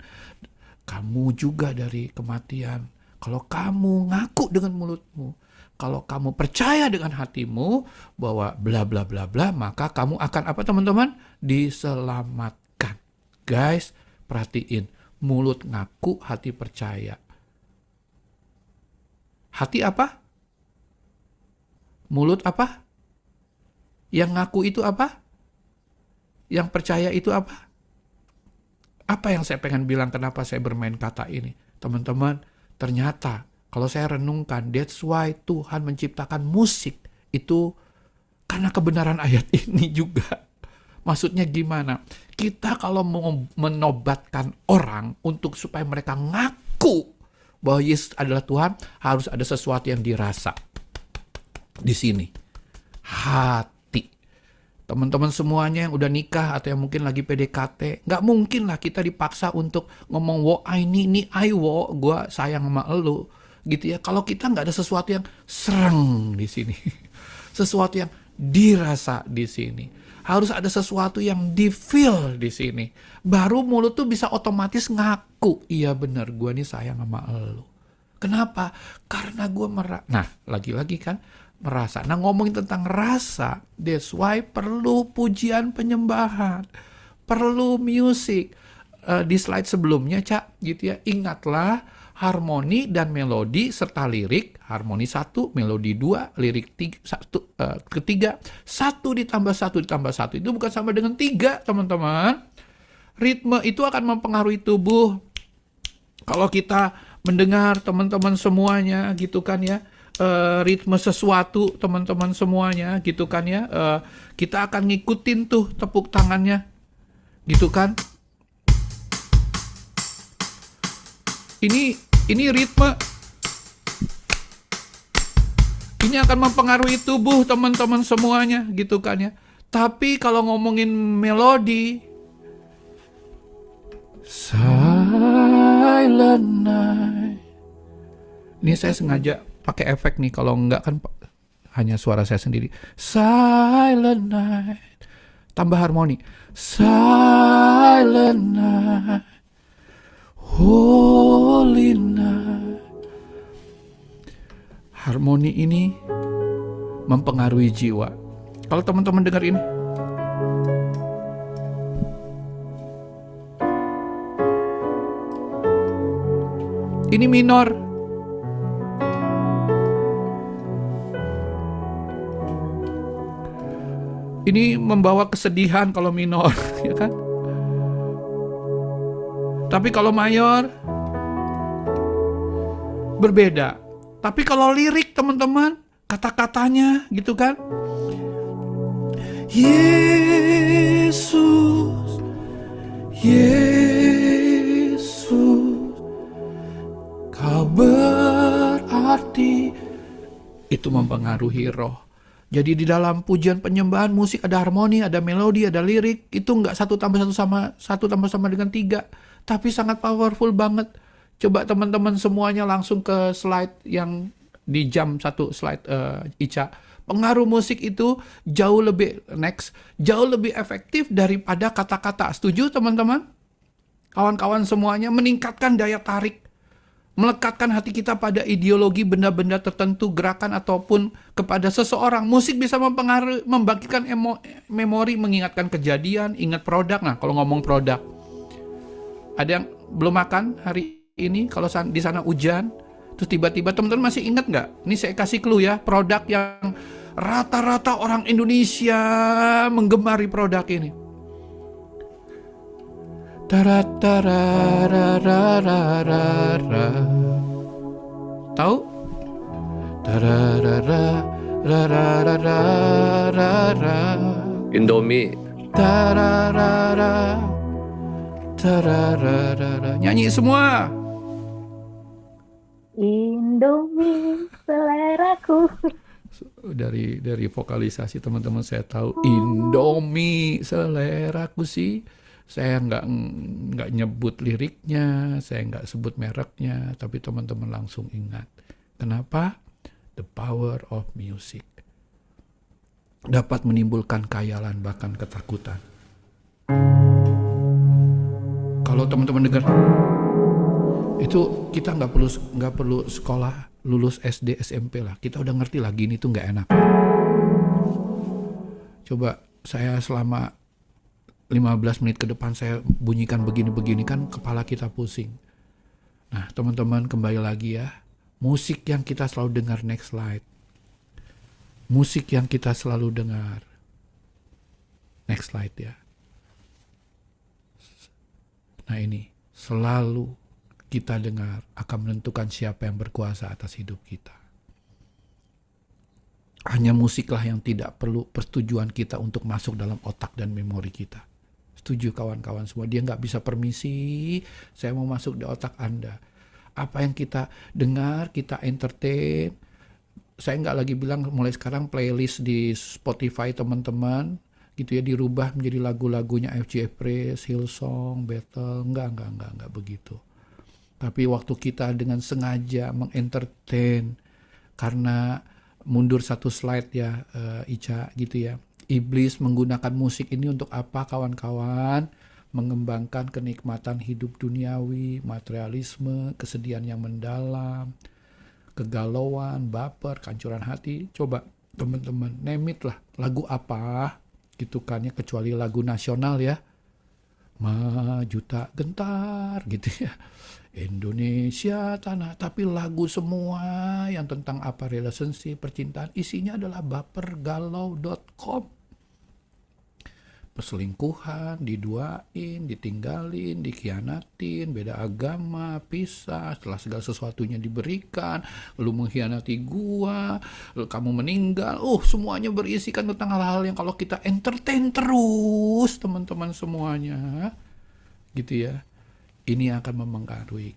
kamu juga dari kematian. Kalau kamu ngaku dengan mulutmu, kalau kamu percaya dengan hatimu bahwa bla bla bla bla, maka kamu akan apa teman-teman? Diselamatkan. Guys, perhatiin. Mulut ngaku, hati percaya. Hati apa? Mulut apa? Yang ngaku itu apa? Yang percaya itu apa? Apa yang saya pengen bilang, kenapa saya bermain kata ini? Teman-teman, ternyata kalau saya renungkan, that's why Tuhan menciptakan musik itu karena kebenaran ayat ini juga. Maksudnya gimana? Kita kalau mau menobatkan orang untuk supaya mereka ngaku bahwa Yesus adalah Tuhan, harus ada sesuatu yang dirasa. Di sini. Hati. Teman-teman semuanya yang udah nikah atau yang mungkin lagi PDKT, nggak mungkin lah kita dipaksa untuk ngomong, wo, ini, gue sayang sama elu. Gitu ya, kalau kita nggak ada sesuatu yang sereng di sini, sesuatu yang dirasa di sini, harus ada sesuatu yang di-feel di sini, baru mulut tuh bisa otomatis ngaku, iya bener gue nih sayang sama elu. Kenapa? Karena gue nah lagi-lagi kan merasa. Nah ngomongin tentang rasa, that's why perlu pujian penyembahan, perlu musik. Di slide sebelumnya Cak, gitu ya, ingatlah harmoni dan melodi serta lirik. Harmoni 1, melodi 2, lirik 1, ketiga. 1 ditambah 1 ditambah 1 itu bukan sama dengan 3, teman-teman. Ritme itu akan mempengaruhi tubuh. Kalau kita mendengar teman-teman semuanya gitu kan ya, ritme sesuatu teman-teman semuanya gitu kan ya, kita akan ngikutin tuh tepuk tangannya gitu kan. Ini ritme. Ini akan mempengaruhi tubuh teman-teman semuanya gitu kan ya. Tapi kalau ngomongin melodi, Silent Night. Ini saya sengaja pakai efek nih, kalau enggak kan hanya suara saya sendiri. Silent Night. Tambah harmoni. Silent Night. Holy Night. Harmoni ini mempengaruhi jiwa. Kalau teman-teman dengar ini, ini minor. Ini membawa kesedihan kalau minor, ya kan? Tapi kalau mayor berbeda. Tapi kalau lirik teman-teman, kata-katanya gitu kan? Yesus, Yesus, Kau berarti. Itu mempengaruhi roh. Jadi di dalam pujian penyembahan musik ada harmoni, ada melodi, ada lirik. Itu nggak 1 tambah 1 sama dengan 3. Tapi sangat powerful banget. Coba teman-teman semuanya langsung ke slide yang di jam 1 slide Ica. Pengaruh musik itu jauh lebih efektif daripada kata-kata. Setuju teman-teman? Kawan-kawan semuanya, meningkatkan daya tarik. Melekatkan hati kita pada ideologi benda-benda tertentu, gerakan ataupun kepada seseorang. Musik bisa mempengaruhi, membangkitkan memori, mengingatkan kejadian, ingat produk. Nah, kalau ngomong produk, ada yang belum makan hari ini, kalau di sana hujan, terus tiba-tiba teman-teman masih ingat nggak? Ini saya kasih clue ya, produk yang rata-rata orang Indonesia menggemari produk ini. Tahu? Indomie. Nyanyi semua. Indomie seleraku. dari vokalisasi teman-teman saya tahu Indomie seleraku sih. Saya nggak nyebut liriknya, saya nggak sebut mereknya, tapi teman-teman langsung ingat. Kenapa? The power of music dapat menimbulkan khayalan bahkan ketakutan. Kalau teman-teman dengar itu, kita nggak perlu sekolah lulus SD SMP lah, kita udah ngerti lah gini tuh nggak enak. Coba saya selama 15 menit ke depan saya bunyikan begini-begini, kan kepala kita pusing. Nah teman-teman, kembali lagi ya, musik yang kita selalu dengar, next slide. Musik yang kita selalu dengar, next slide ya. Nah ini, selalu kita dengar akan menentukan siapa yang berkuasa atas hidup kita. Hanya musiklah yang tidak perlu persetujuan kita untuk masuk dalam otak dan memori kita. Setuju kawan-kawan semua, dia nggak bisa permisi, saya mau masuk di otak Anda. Apa yang kita dengar, kita entertain. Saya nggak lagi bilang mulai sekarang playlist di Spotify teman-teman, gitu ya, dirubah menjadi lagu-lagunya FJ Praise, Hillsong, Battle, enggak begitu. Tapi waktu kita dengan sengaja mengentertain, karena mundur satu slide ya Ica gitu ya, iblis menggunakan musik ini untuk apa kawan-kawan? Mengembangkan kenikmatan hidup duniawi, materialisme, kesedihan yang mendalam, kegalauan, baper, kehancuran hati. Coba teman-teman name it lah, lagu apa gitu kan ya, kecuali lagu nasional ya, maju tak gentar gitu ya, Indonesia tanah. Tapi lagu semua yang tentang apa, relationship, percintaan, isinya adalah bapergalau.com. Perselingkuhan, diduain, ditinggalin, dikhianatin, beda agama, pisah, setelah segala sesuatunya diberikan, lu mengkhianati gua, lu kamu meninggal, semuanya berisikan tentang hal-hal yang kalau kita entertain terus, teman-teman semuanya, gitu ya, ini akan mempengaruhi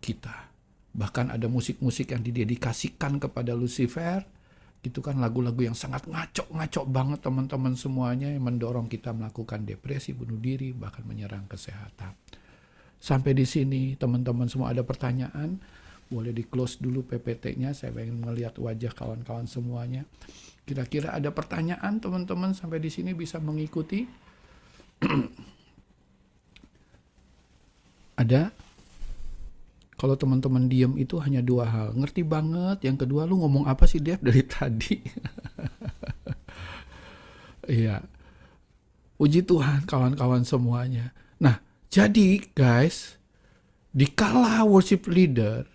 kita. Bahkan ada musik-musik yang didedikasikan kepada Lucifer, gitu kan, lagu-lagu yang sangat ngaco banget teman-teman semuanya, yang mendorong kita melakukan depresi, bunuh diri, bahkan menyerang kesehatan. Sampai di sini teman-teman semua ada pertanyaan? Boleh di close dulu PPT-nya, saya pengen melihat wajah kawan-kawan semuanya. Kira-kira ada pertanyaan teman-teman sampai di sini bisa mengikuti? Ada? Kalau teman-teman diem itu hanya dua hal. Ngerti banget. Yang kedua, lu ngomong apa sih Dev dari tadi? Iya. Puji Tuhan kawan-kawan semuanya. Nah, jadi guys, dikala worship leader,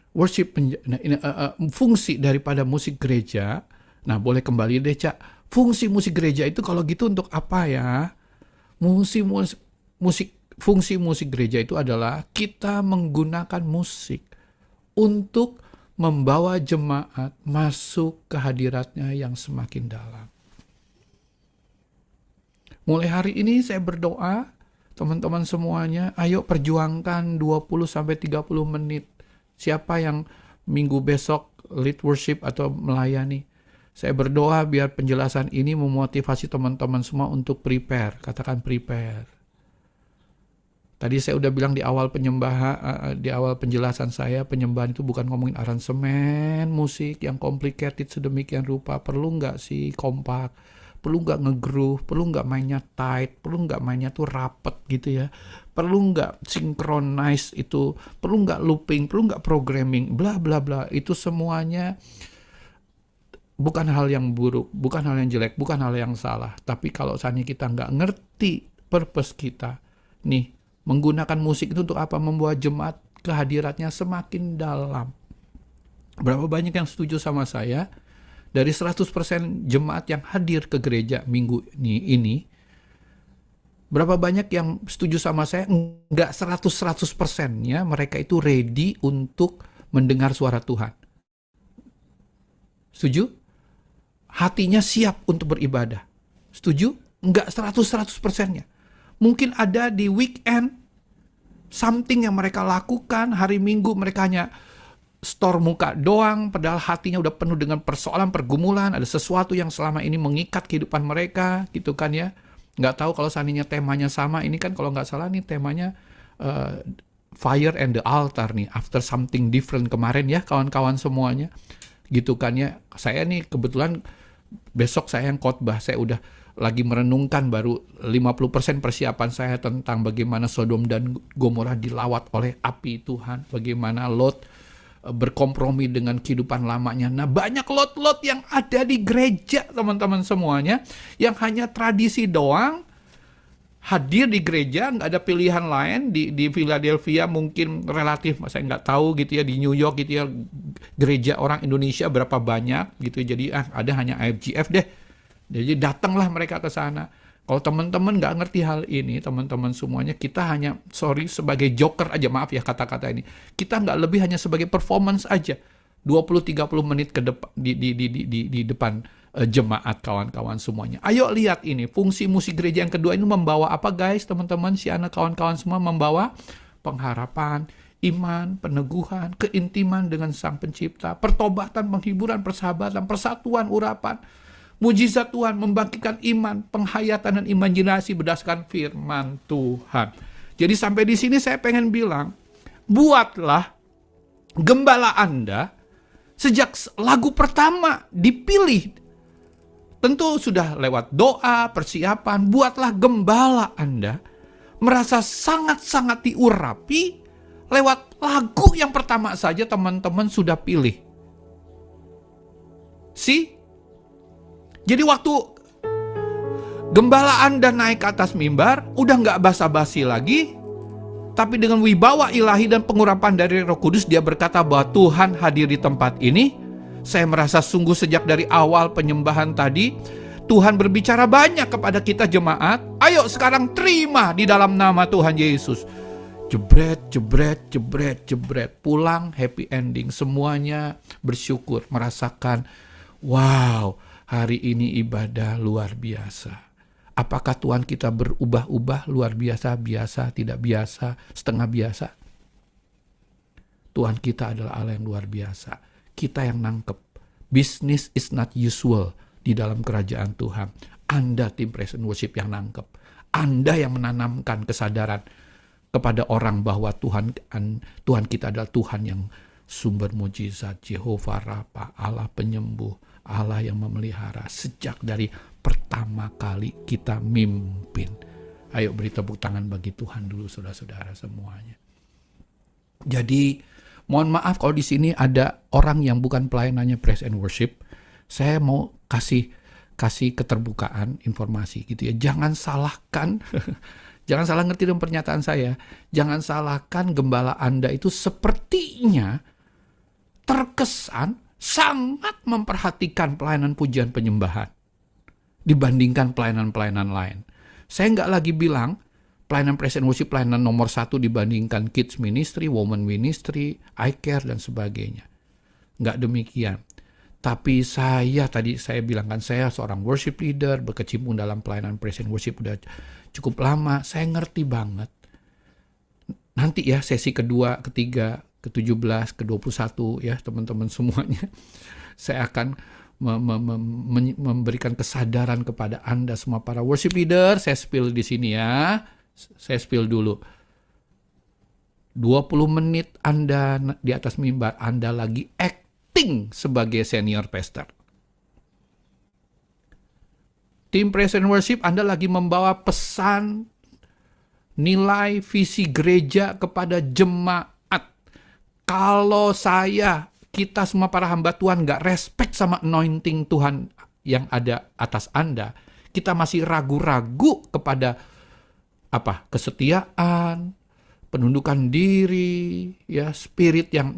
fungsi daripada musik gereja, nah boleh kembali deh Cak. Fungsi musik gereja itu kalau gitu untuk apa ya? Fungsi musik gereja itu adalah kita menggunakan musik untuk membawa jemaat masuk ke hadiratnya yang semakin dalam. Mulai hari ini saya berdoa, teman-teman semuanya, ayo perjuangkan 20-30 menit. Siapa yang minggu besok lead worship atau melayani, saya berdoa biar penjelasan ini memotivasi teman-teman semua untuk prepare. Katakan prepare. Tadi saya udah bilang di awal di awal penjelasan saya, penyembahan itu bukan ngomongin aransemen musik yang complicated sedemikian rupa. Perlu nggak sih kompak? Perlu nggak nge-groove? Perlu nggak mainnya tight? Perlu nggak mainnya tuh rapet gitu ya? Perlu nggak synchronize itu? Perlu nggak looping? Perlu nggak programming? Bla bla bla. Itu semuanya bukan hal yang buruk, bukan hal yang jelek, bukan hal yang salah. Tapi kalau seandainya kita nggak ngerti purpose kita, nih, menggunakan musik itu untuk apa? Membawa jemaat ke hadiratnya semakin dalam. Berapa banyak yang setuju sama saya? Dari 100% jemaat yang hadir ke gereja minggu ini, berapa banyak yang setuju sama saya? Enggak 100%-nya mereka itu ready untuk mendengar suara Tuhan. Setuju? Hatinya siap untuk beribadah. Setuju? Enggak 100%-nya. Mungkin ada di weekend something yang mereka lakukan, hari Minggu mereka hanya store muka doang, padahal hatinya udah penuh dengan persoalan, pergumulan, ada sesuatu yang selama ini mengikat kehidupan mereka, gitu kan ya. Nggak tahu kalau seandainya temanya sama, ini kan kalau nggak salah nih temanya Fire and the Altar nih, After Something Different kemarin ya kawan-kawan semuanya, gitu kan ya. Saya nih kebetulan besok saya yang khotbah, saya udah lagi merenungkan baru 50% persiapan saya tentang bagaimana Sodom dan Gomora dilawat oleh api Tuhan, bagaimana Lot berkompromi dengan kehidupan lamanya. Nah, banyak lot-lot yang ada di gereja, teman-teman semuanya, yang hanya tradisi doang, hadir di gereja, nggak ada pilihan lain. Di Philadelphia mungkin relatif, saya nggak tahu gitu ya, di New York gitu ya, gereja orang Indonesia berapa banyak gitu, jadi ada hanya IFGF deh. Jadi datanglah mereka ke sana. Kalau teman-teman nggak ngerti hal ini, teman-teman semuanya, kita hanya, sebagai joker aja, maaf ya kata-kata ini. Kita nggak lebih hanya sebagai performance aja. 20-30 menit ke depan, di depan jemaat kawan-kawan semuanya. Ayo lihat ini, fungsi musik gereja yang kedua ini membawa apa guys, teman-teman, si anak kawan-kawan semua membawa pengharapan, iman, peneguhan, keintiman dengan Sang Pencipta, pertobatan, penghiburan, persahabatan, persatuan, urapan. Mujizat Tuhan membangkitkan iman, penghayatan dan imajinasi berdasarkan firman Tuhan. Jadi sampai di sini saya pengen bilang, buatlah gembala Anda sejak lagu pertama dipilih. Tentu sudah lewat doa, persiapan, buatlah gembala Anda merasa sangat-sangat diurapi lewat lagu yang pertama saja teman-teman sudah pilih. Jadi waktu gembala Anda naik ke atas mimbar, udah nggak basa-basi lagi, tapi dengan wibawa ilahi dan pengurapan dari Roh Kudus, dia berkata bahwa Tuhan hadir di tempat ini. Saya merasa sungguh sejak dari awal penyembahan tadi, Tuhan berbicara banyak kepada kita jemaat. Ayo sekarang terima di dalam nama Tuhan Yesus. Jebret, jebret, jebret, jebret. Pulang happy ending. Semuanya bersyukur, merasakan, wow, hari ini ibadah luar biasa. Apakah Tuhan kita berubah-ubah, luar biasa, biasa, tidak biasa, setengah biasa? Tuhan kita adalah Allah yang luar biasa. Kita yang nangkep. Business is not usual di dalam kerajaan Tuhan. Anda tim praise and worship yang nangkep. Anda yang menanamkan kesadaran kepada orang bahwa Tuhan kita adalah Tuhan yang sumber mujizat, Jehovah Rafa, Allah penyembuh, Allah yang memelihara sejak dari pertama kali kita mimpin. Ayo beri tepuk tangan bagi Tuhan dulu saudara-saudara semuanya. Jadi mohon maaf kalau di sini ada orang yang bukan pelayanannya praise and worship. Saya mau kasih keterbukaan informasi gitu ya. Jangan salahkan jangan salah ngerti dengan pernyataan saya. Jangan salahkan gembala Anda itu sepertinya terkesan sangat memperhatikan pelayanan pujian penyembahan dibandingkan pelayanan-pelayanan lain. Saya nggak lagi bilang pelayanan praise and worship pelayanan nomor 1 dibandingkan kids ministry, woman ministry, I care dan sebagainya. Nggak demikian. Tapi tadi saya bilang kan, saya seorang worship leader, berkecimpung dalam pelayanan praise and worship udah cukup lama. Saya ngerti banget. Nanti ya sesi kedua, ketiga, ke-17, ke-21 ya teman-teman semuanya. Saya akan memberikan kesadaran kepada Anda semua para worship leader. Saya spill di sini ya. Saya spill dulu. 20 menit Anda di atas mimbar, Anda lagi acting sebagai senior pastor. Tim praise and worship, Anda lagi membawa pesan, nilai, visi gereja kepada jemaat. Kalau kita semua para hamba Tuhan nggak respect sama anointing Tuhan yang ada atas Anda, kita masih ragu-ragu kepada kesetiaan, penundukan diri, ya spirit yang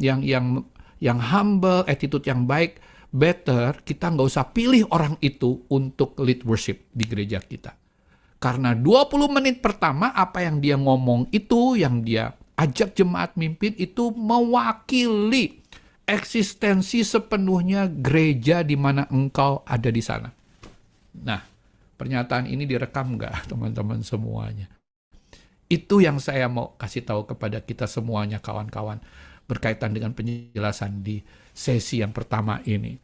humble, attitude yang baik, better kita nggak usah pilih orang itu untuk lead worship di gereja kita. Karena 20 menit pertama apa yang dia ngomong itu, yang dia ajak jemaat mimpin itu mewakili eksistensi sepenuhnya gereja di mana engkau ada di sana. Nah, pernyataan ini direkam nggak teman-teman semuanya? Itu yang saya mau kasih tahu kepada kita semuanya kawan-kawan. berkaitan dengan penjelasan di sesi yang pertama ini.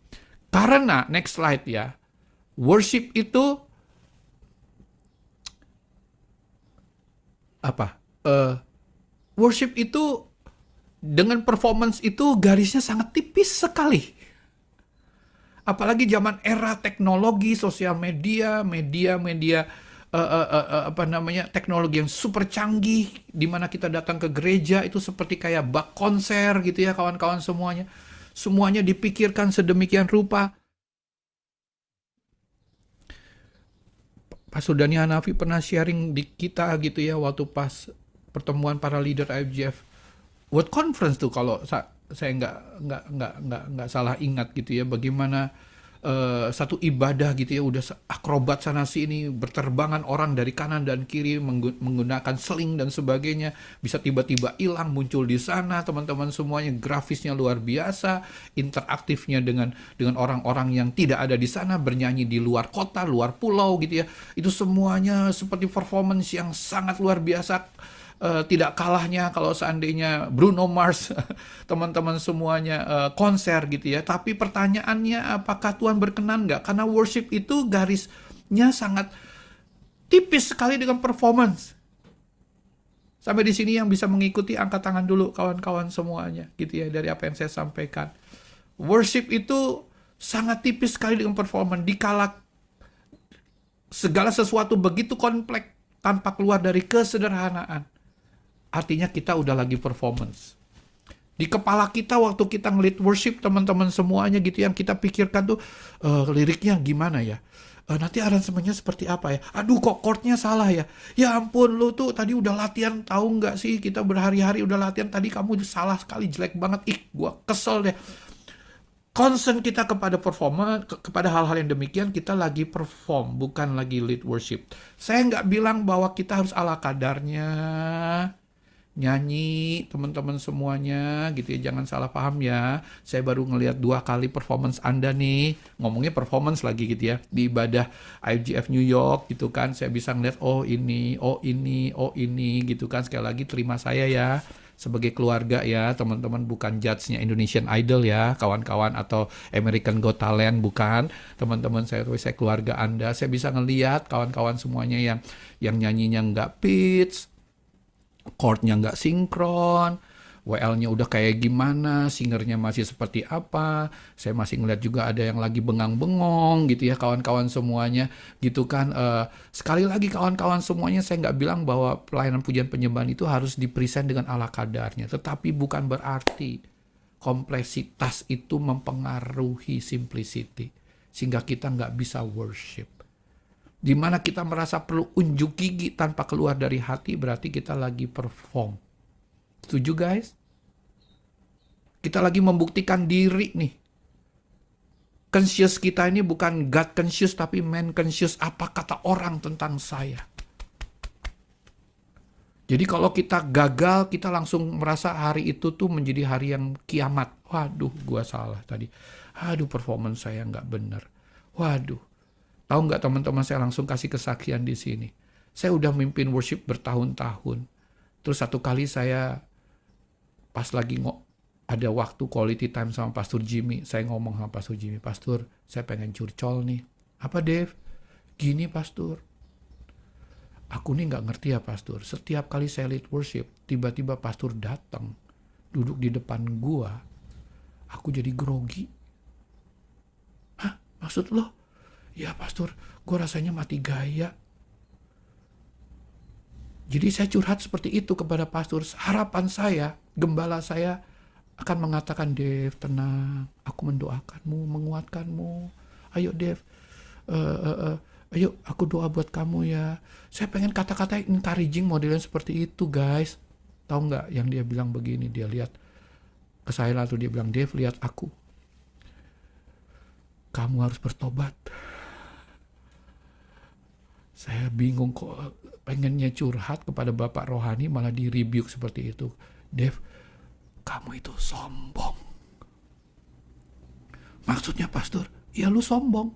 Karena, next slide ya, worship itu apa? Worship itu dengan performance itu garisnya sangat tipis sekali. Apalagi zaman era teknologi, sosial media, teknologi yang super canggih, di mana kita datang ke gereja itu seperti kayak bak konser gitu ya kawan-kawan semuanya. Semuanya dipikirkan sedemikian rupa. Pastor Dani Hanafi pernah sharing di kita gitu ya waktu pas pertemuan para leader IFGF World Conference tuh, kalau saya nggak salah ingat gitu ya, bagaimana satu ibadah gitu ya udah akrobat sana sini, berterbangan orang dari kanan dan kiri menggunakan seling dan sebagainya, bisa tiba-tiba hilang muncul di sana teman-teman semuanya, grafisnya luar biasa, interaktifnya dengan orang-orang yang tidak ada di sana, bernyanyi di luar kota, luar pulau gitu ya, itu semuanya seperti performance yang sangat luar biasa. Tidak kalahnya kalau seandainya Bruno Mars teman-teman semuanya konser gitu ya. Tapi pertanyaannya, apakah Tuhan berkenan nggak? Karena worship itu garisnya sangat tipis sekali dengan performance. Sampai di sini yang bisa mengikuti angkat tangan dulu kawan-kawan semuanya gitu ya, dari apa yang saya sampaikan. Worship itu sangat tipis sekali dengan performance. Dikala segala sesuatu begitu kompleks tanpa keluar dari kesederhanaan, artinya kita udah lagi performance. Di kepala kita waktu kita ngelit worship teman-teman semuanya gitu, yang kita pikirkan tuh liriknya gimana ya, nanti aransemennya seperti apa ya, aduh kok chordnya salah ya, ya ampun lu tuh tadi udah latihan tahu nggak sih, kita berhari-hari udah latihan, tadi kamu salah sekali, jelek banget, gua kesel deh. Concern kita kepada performa, kepada hal-hal yang demikian, kita lagi perform, bukan lagi lead worship. Saya nggak bilang bahwa kita harus ala kadarnya nyanyi teman-teman semuanya gitu ya, jangan salah paham ya. Saya baru ngelihat 2 kali performance Anda nih, ngomongnya performance lagi gitu ya, di ibadah IFGF New York gitu kan. Saya bisa ngelihat oh ini gitu kan. Sekali lagi terima saya ya sebagai keluarga ya teman-teman, bukan judge-nya Indonesian Idol ya kawan-kawan, atau American Got Talent, bukan teman-teman. Saya keluarga Anda. Saya bisa ngelihat kawan-kawan semuanya yang nyanyinya nggak pitch, chordnya nggak sinkron, WL-nya udah kayak gimana, singernya masih seperti apa. Saya masih ngeliat juga ada yang lagi bengang-bengong gitu ya kawan-kawan semuanya gitu kan. Sekali lagi kawan-kawan semuanya, saya nggak bilang bahwa pelayanan pujian penyembahan itu harus dipresent dengan ala kadarnya, tetapi bukan berarti kompleksitas itu mempengaruhi simplicity sehingga kita nggak bisa worship. Di mana kita merasa perlu unjuk gigi tanpa keluar dari hati, berarti kita lagi perform. Setuju guys? Kita lagi membuktikan diri nih. Conscious kita ini bukan God conscious, tapi man conscious. Apa kata orang tentang saya? Jadi kalau kita gagal, kita langsung merasa hari itu tuh menjadi hari yang kiamat. Waduh, gua salah tadi. Aduh, performance saya nggak benar. Waduh. Tahu nggak teman-teman, saya langsung kasih kesaksian di sini. Saya udah mimpin worship bertahun-tahun. Terus satu kali saya pas lagi ada waktu quality time sama Pastor Jimmy, saya ngomong sama Pastor Jimmy, Pastor, saya pengen curcol nih. Apa Dave? Gini Pastor, aku nih nggak ngerti ya Pastor. Setiap kali saya lead worship, tiba-tiba Pastor datang, duduk di depan gua, aku jadi grogi. Hah? Maksud lo? Ya Pastor, gue rasanya mati gaya. Jadi saya curhat seperti itu kepada Pastor. Harapan saya, gembala saya akan mengatakan, Dev tenang, aku mendoakanmu, menguatkanmu. Ayo Dev, ayo aku doa buat kamu ya. Saya pengen kata-kata encouraging modelnya seperti itu guys. Tahu nggak yang dia bilang begini, dia lihat ke saya lalu dia bilang, Dev lihat aku. Kamu harus bertobat. Saya bingung kok, pengennya curhat kepada Bapak Rohani malah di-rebuke seperti itu. Dev, kamu itu sombong. Maksudnya Pastor, ya lu sombong.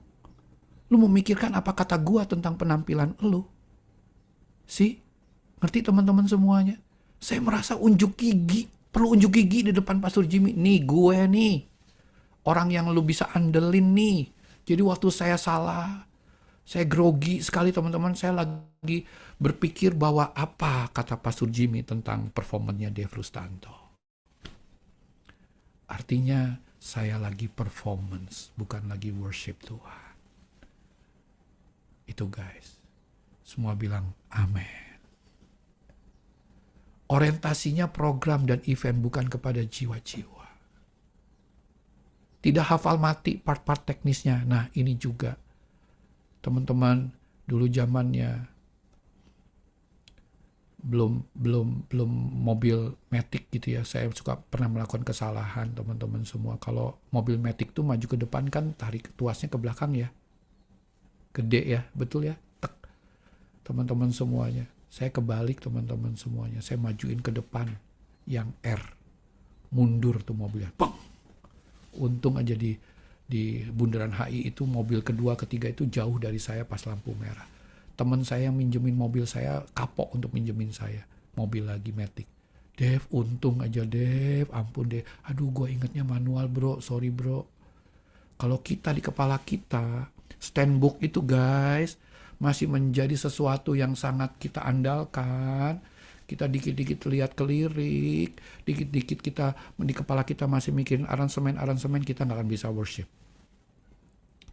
Lu memikirkan apa kata gua tentang penampilan lu. Ngerti teman-teman semuanya? Saya merasa unjuk gigi perlu unjuk gigi di depan Pastor Jimmy. Nih gue nih, orang yang lu bisa andelin nih. Jadi waktu saya salah, saya grogi sekali teman-teman, saya lagi berpikir bahwa apa kata Pastor Jimmy tentang performanya Dave Rustanto. Artinya saya lagi performance, bukan lagi worship Tuhan. Itu guys. Semua bilang amin. Orientasinya program dan event bukan kepada jiwa-jiwa. Tidak hafal mati part-part teknisnya. Nah, ini juga. Teman-teman, dulu zamannya belum mobil Matic gitu ya. Saya suka pernah melakukan kesalahan, teman-teman semua. Kalau mobil Matic tuh maju ke depan kan tarik tuasnya ke belakang ya. Gede ya, betul ya? Tek. Teman-teman semuanya. Saya kebalik teman-teman semuanya. Saya majuin ke depan yang R. Mundur tuh mobilnya. Bang! Untung aja di bundaran HI itu mobil kedua, ketiga itu jauh dari saya pas lampu merah. Teman saya yang minjemin mobil saya kapok untuk minjemin saya. Mobil lagi Matic. Dev, untung aja Dev. Ampun Dev. Aduh gue ingetnya manual bro. Sorry bro. Kalau kita di kepala kita, standbook itu guys, masih menjadi sesuatu yang sangat kita andalkan. Kita dikit-dikit lihat kelirik, dikit-dikit kita di kepala kita masih mikirin aransemen, kita nggak akan bisa worship.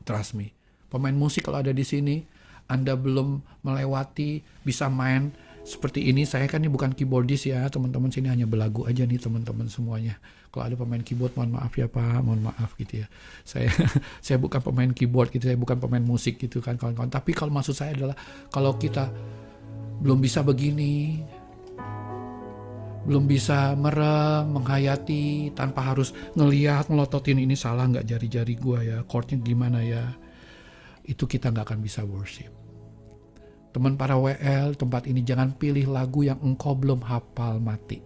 Trust me. Pemain musik kalau ada di sini, Anda belum melewati bisa main seperti ini. Saya kan ini bukan keyboardis ya, teman-teman, sini hanya belagu aja nih teman-teman semuanya. Kalau ada pemain keyboard, mohon maaf ya Pak, mohon maaf gitu ya. Saya bukan pemain keyboard gitu, saya bukan pemain musik gitu kan kawan-kawan. Tapi kalau maksud saya adalah kalau kita belum bisa begini, belum bisa merem, menghayati tanpa harus ngelihat, ngelototin ini salah nggak jari-jari gua ya, chordnya gimana ya, itu kita nggak akan bisa worship. Teman para WL, tempat ini jangan pilih lagu yang engkau belum hafal mati.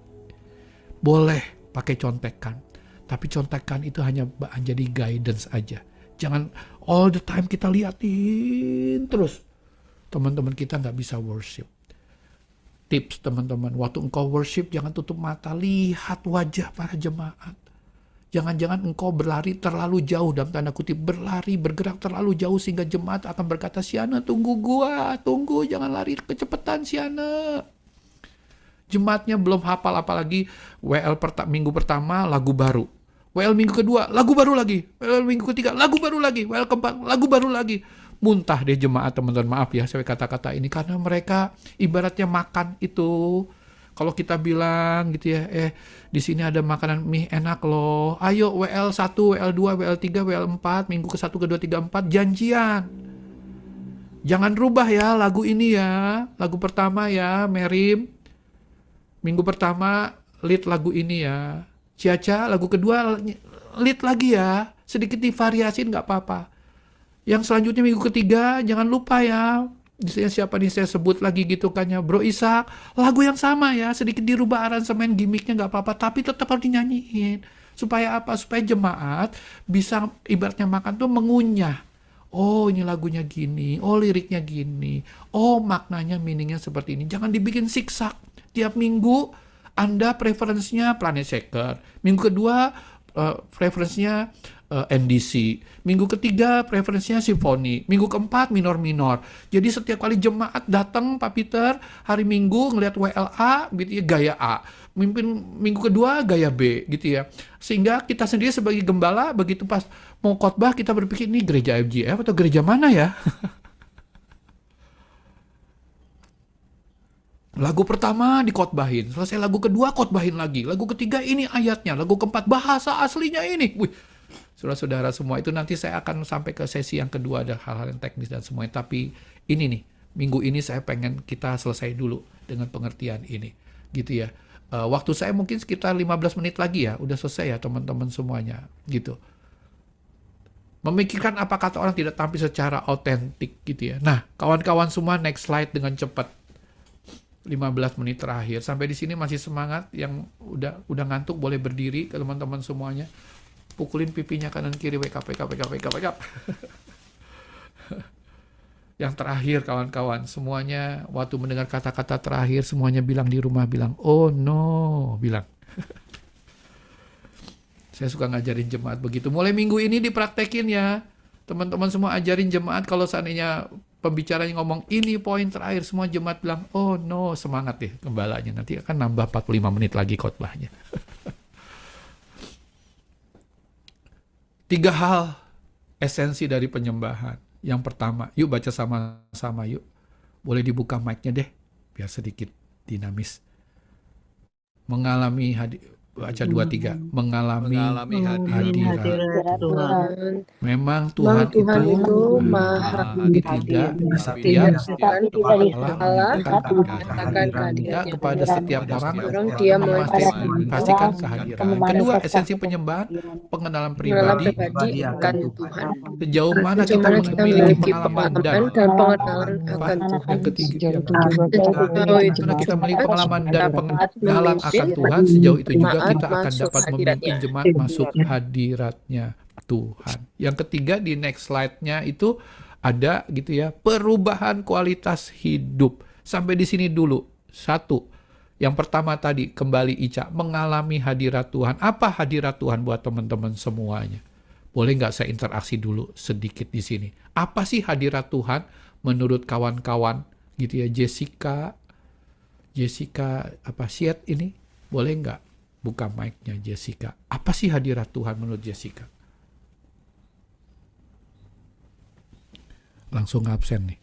Boleh pakai contekan, tapi contekan itu hanya jadi guidance aja. Jangan all the time kita liatin terus. Teman-teman kita nggak bisa worship. Tips teman-teman, waktu engkau worship jangan tutup mata, lihat wajah para jemaat. Jangan-jangan engkau berlari terlalu jauh, dalam tanda kutip berlari, bergerak terlalu jauh sehingga jemaat akan berkata, Siana tunggu gua, tunggu, jangan lari kecepatan Siana. Jemaatnya belum hafal, apalagi WL minggu pertama lagu baru. WL minggu kedua lagu baru lagi. WL minggu ketiga lagu baru lagi. WL keempat lagu baru lagi. Muntah deh jemaat teman-teman, maaf ya saya kata-kata ini karena mereka ibaratnya makan itu. Kalau kita bilang gitu ya, di sini ada makanan mie enak loh. Ayo WL 1, WL 2, WL 3, WL 4, minggu ke 1, ke 2, 3, 4 janjian. Jangan rubah ya lagu ini ya. Lagu pertama ya, Merim. Minggu pertama lead lagu ini ya. Ciaca lagu kedua lead lagi ya. Sedikit divariasin nggak apa-apa. Yang selanjutnya minggu ketiga jangan lupa ya. Siapa nih saya sebut lagi gitu kan ya. Bro Ishak, lagu yang sama ya. Sedikit dirubah aransemen, gimmicknya nggak apa-apa. Tapi tetap harus dinyanyiin. Supaya apa? Supaya jemaat bisa ibaratnya makan tuh mengunyah. Oh ini lagunya gini. Oh liriknya gini. Oh maknanya, meaningnya seperti ini. Jangan dibikin siksak. Tiap minggu Anda preferensinya Planet Shaker. Minggu kedua preferensinya NDC. Minggu ketiga preferensinya simfoni. Minggu keempat minor-minor. Jadi setiap kali jemaat datang Pak Peter hari Minggu ngelihat WLA gitu ya, gaya A. Minggu kedua gaya B gitu ya. Sehingga kita sendiri sebagai gembala begitu pas mau khotbah kita berpikir ini gereja FGF atau gereja mana ya? Lagu pertama dikhotbahin, selesai lagu kedua khotbahin lagi, lagu ketiga ini ayatnya, lagu keempat bahasa aslinya ini. Wih, saudara-saudara semua itu nanti saya akan sampai ke sesi yang kedua, ada hal-hal yang teknis dan semuanya. Tapi ini nih, minggu ini saya pengen kita selesai dulu dengan pengertian ini, gitu ya. Waktu saya mungkin sekitar 15 menit lagi ya, udah selesai ya teman-teman semuanya, gitu. Memikirkan apa kata orang tidak tampil secara autentik gitu ya. Nah, kawan-kawan semua next slide dengan cepat. 15 menit terakhir. Sampai di sini masih semangat, yang udah ngantuk boleh berdiri ke teman-teman semuanya. Pukulin pipinya kanan kiri, wake up. Yang terakhir kawan-kawan, semuanya waktu mendengar kata-kata terakhir semuanya bilang di rumah, bilang, oh no, bilang. Saya suka ngajarin jemaat begitu. Mulai minggu ini dipraktekin ya. Teman-teman semua ajarin jemaat kalau seandainya pembicaranya ngomong ini poin terakhir, semua jemaat bilang, oh no, semangat deh gembalanya. Nanti akan nambah 45 menit lagi khotbahnya. 3 hal esensi dari penyembahan. Yang pertama, yuk baca sama-sama yuk. Boleh dibuka mic-nya deh, biar sedikit dinamis. Mengalami baca 2-3. Mengalami hadirat Tuhan. Memang Tuhan itu maha tidak setiap Allah menyatakan tidak kepada setiap orang Dia memastikan kehadiran. Kedua, esensi penyembahan, pengenalan pribadi. akan Tuhan. Sejauh mana kita memiliki pengalaman dan pengenalan akan Tuhan. yang ketiga, Sejauh karena kita memiliki pengalaman dan pengenalan akan Tuhan, sejauh itu juga kita akan dapat memimpin jemaat masuk hadiratnya Tuhan. Yang ketiga di next slide-nya itu ada gitu ya, perubahan kualitas hidup. Sampai di sini dulu. 1. Yang pertama tadi kembali Ica, mengalami hadirat Tuhan. Apa hadirat Tuhan buat teman-teman semuanya? Boleh nggak saya interaksi dulu sedikit di sini? Apa sih hadirat Tuhan menurut kawan-kawan gitu ya, Jessica apa Siet ini? Boleh nggak buka mic-nya Jessica? Apa sih hadirat Tuhan menurut Jessica? Langsung absen nih.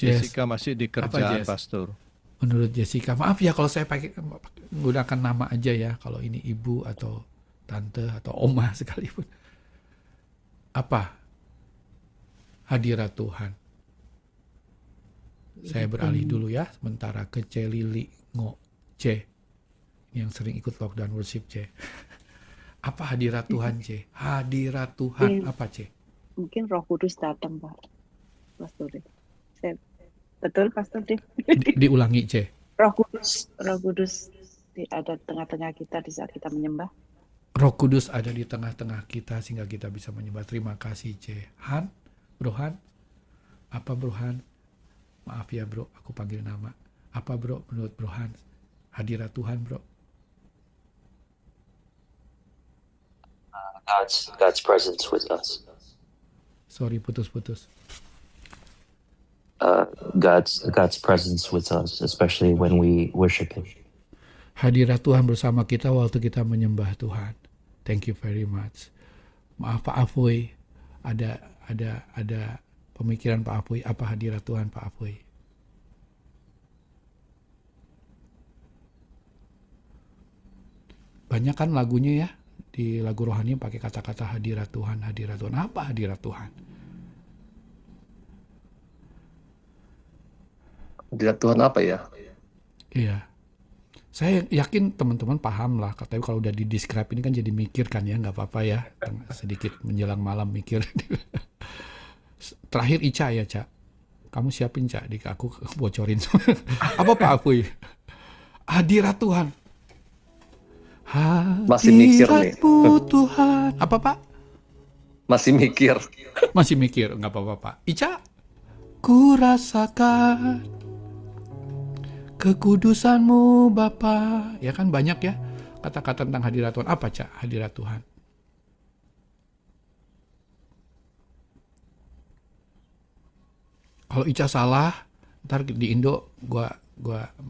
Jessica masih di kerjaan, Pastor. Menurut Jessica, maaf ya kalau saya pakai menggunakan nama aja ya, kalau ini ibu atau tante atau oma sekalipun. Apa hadirat Tuhan? Saya beralih dulu ya, sementara ke C. Lili Ngo C. Yang sering ikut lockdown worship C. Apa hadirat Tuhan C? Hadirat Tuhan apa C? Mungkin Roh Kudus datang, Pak. Pastor Dev. Betul, Pastor Dev. Diulangi C. Roh Kudus ada tengah-tengah kita di saat kita menyembah. Roh Kudus ada di tengah-tengah kita sehingga kita bisa menyembah. Terima kasih C. Han? Bro Han? Apa Bro Han? Maaf ya bro, aku panggil nama. Apa bro menurut Bro Han? Hadirat Tuhan bro. God's presence with us. Sorry, putus-putus. God's presence with us, especially when we worship Him. Hadirat Tuhan bersama kita waktu kita menyembah Tuhan. Thank you very much. Maaf Pak Afoy, ada pemikiran Pak Afoy, apa hadirat Tuhan Pak Afoy? Banyak kan lagunya ya, di lagu rohani pakai kata-kata hadirat Tuhan, hadirat Tuhan. Apa hadirat Tuhan? Hadirat Tuhan apa ya? Iya. Saya yakin teman-teman paham lah, katanya kalau udah di-describe ini kan jadi mikir kan ya, nggak apa-apa ya, sedikit menjelang malam mikir. Terakhir Ica ya, Ca. Kamu siapin, Ca, aku bocorin semua. Apa Pak Apuy? Hadirat Tuhan. Masih mikir nih. Tuhan. Apa Pak? Masih mikir. Masih mikir, nggak apa-apa Pak. Ica, ku rasakan kekudusan-Mu Bapa. Ya kan banyak ya kata-kata tentang hadirat Tuhan. Apa Ca hadirat Tuhan? Kalau Ica salah, ntar di Indo gua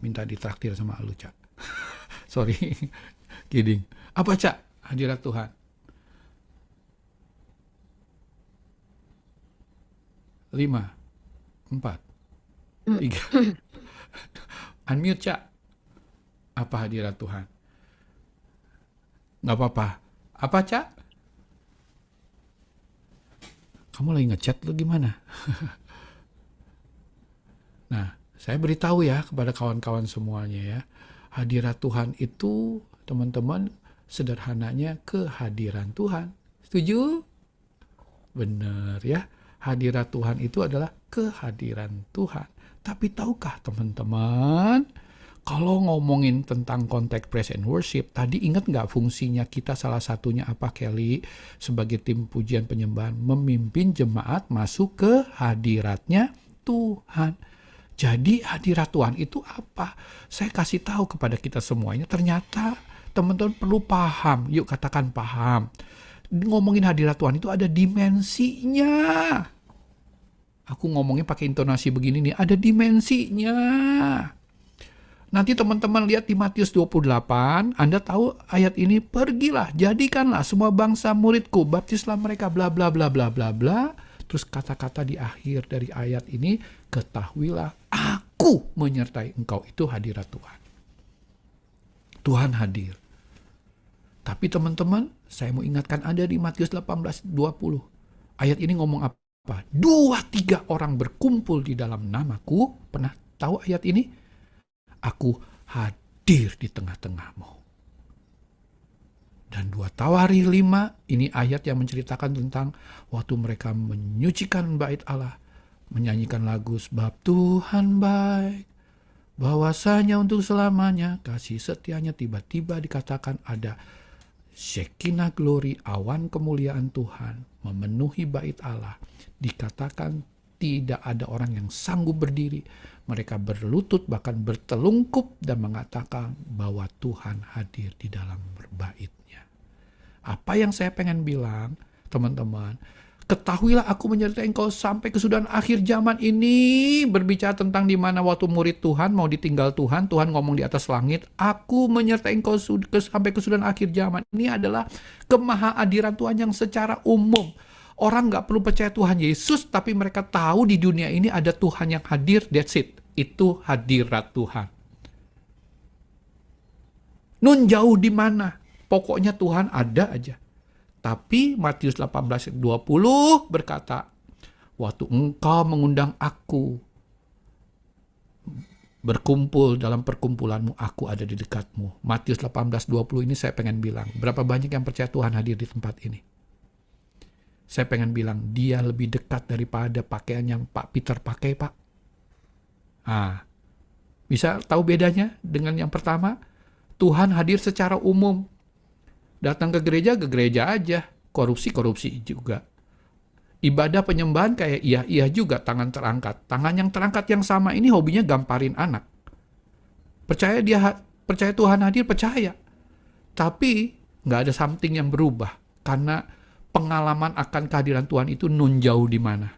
minta ditraktir sama lu Ca. Sorry, kidding. Apa Ca hadirat Tuhan? Lima, 4, 3. Unmute, Cak. Apa hadirat Tuhan? Nggak apa-apa. Apa, Cak? Kamu lagi ngechat lu gimana? Nah, saya beritahu ya kepada kawan-kawan semuanya ya. Hadirat Tuhan itu, teman-teman, sederhananya kehadiran Tuhan. Setuju? Benar ya. Hadirat Tuhan itu adalah kehadiran Tuhan. Tapi tahukah teman-teman, kalau ngomongin tentang konteks praise and worship, tadi ingat nggak fungsinya kita salah satunya apa Kelly? Sebagai tim pujian penyembahan, memimpin jemaat masuk ke hadiratnya Tuhan. Jadi hadirat Tuhan itu apa? Saya kasih tahu kepada kita semuanya, ternyata Teman-teman perlu paham, yuk katakan paham. Ngomongin hadirat Tuhan itu ada dimensinya. Aku ngomongnya pakai intonasi begini nih, ada dimensinya. Nanti teman-teman lihat di Matius 28, Anda tahu ayat ini, pergilah, jadikanlah semua bangsa muridku, baptislah mereka, bla bla bla bla bla bla. Terus kata-kata di akhir dari ayat ini, ketahuilah aku menyertai engkau. Itu hadirat Tuhan. Tuhan hadir. Tapi teman-teman, saya mau ingatkan Anda di Matius 18:20. Ayat ini ngomong apa? 2-3 orang berkumpul di dalam namaku. Pernah tahu ayat ini? Aku hadir di tengah-tengahmu. Dan 2 Tawarikh 5, ini ayat yang menceritakan tentang waktu mereka menyucikan bait Allah, menyanyikan lagu sebab Tuhan baik, bahwasanya untuk selamanya kasih setianya, tiba-tiba dikatakan ada Shekinah glory, awan kemuliaan Tuhan memenuhi bait Allah. Dikatakan tidak ada orang yang sanggup berdiri. Mereka berlutut bahkan bertelungkup dan mengatakan bahwa Tuhan hadir di dalam baitnya. Apa yang saya pengen bilang, teman-teman, ketahuilah aku menyertai engkau sampai kesudahan akhir zaman ini. Berbicara tentang di mana waktu murid Tuhan mau ditinggal Tuhan, Tuhan ngomong di atas langit, aku menyertai engkau sampai kesudahan akhir zaman. Ini adalah kemahahadiran Tuhan yang secara umum. Orang nggak perlu percaya Tuhan Yesus, tapi mereka tahu di dunia ini ada Tuhan yang hadir, that's it. Itu hadirat Tuhan. Nun jauh di mana? Pokoknya Tuhan ada aja. Tapi Matius 18:20 berkata, waktu engkau mengundang aku berkumpul dalam perkumpulanmu, aku ada di dekatmu. Matius 18:20 ini saya pengen bilang, berapa banyak yang percaya Tuhan hadir di tempat ini? Saya pengen bilang, dia lebih dekat daripada pakaian yang Pak Peter pakai, Pak. Bisa tahu bedanya dengan yang pertama? Tuhan hadir secara umum. Datang ke gereja aja. Korupsi juga. Ibadah penyembahan kayak iya juga, tangan terangkat. Tangan yang terangkat yang sama ini hobinya gamparin anak. Percaya Tuhan hadir, percaya. Tapi nggak ada something yang berubah. Karena pengalaman akan kehadiran Tuhan itu nun jauh di mana.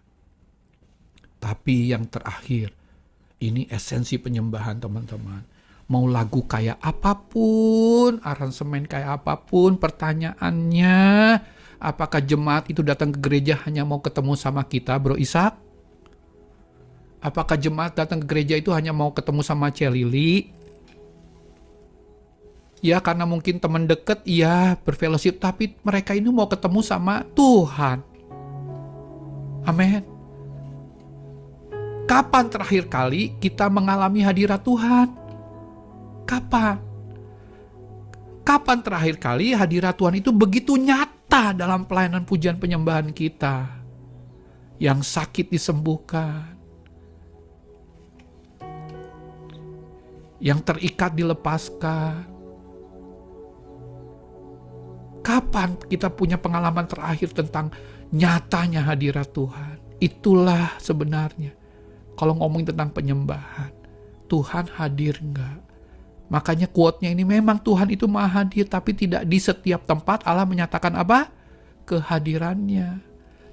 Tapi yang terakhir, ini esensi penyembahan, teman-teman. Mau lagu kayak apapun, aransemen kayak apapun, pertanyaannya, apakah jemaat itu datang ke gereja hanya mau ketemu sama kita, Bro Ishak? Apakah jemaat datang ke gereja itu hanya mau ketemu sama Celili? Ya, karena mungkin teman deket, ya berfellowship, tapi mereka ini mau ketemu sama Tuhan. Amin. Kapan terakhir kali kita mengalami hadirat Tuhan? Kapan terakhir kali hadirat Tuhan itu begitu nyata dalam pelayanan pujian penyembahan kita? Yang sakit disembuhkan, yang terikat dilepaskan. Kapan kita punya pengalaman terakhir tentang nyatanya hadirat Tuhan? Itulah sebenarnya. Kalau ngomongin tentang penyembahan, Tuhan hadir enggak? Makanya quote-nya ini, memang Tuhan itu maha hadir, tapi tidak di setiap tempat Allah menyatakan apa? Kehadirannya.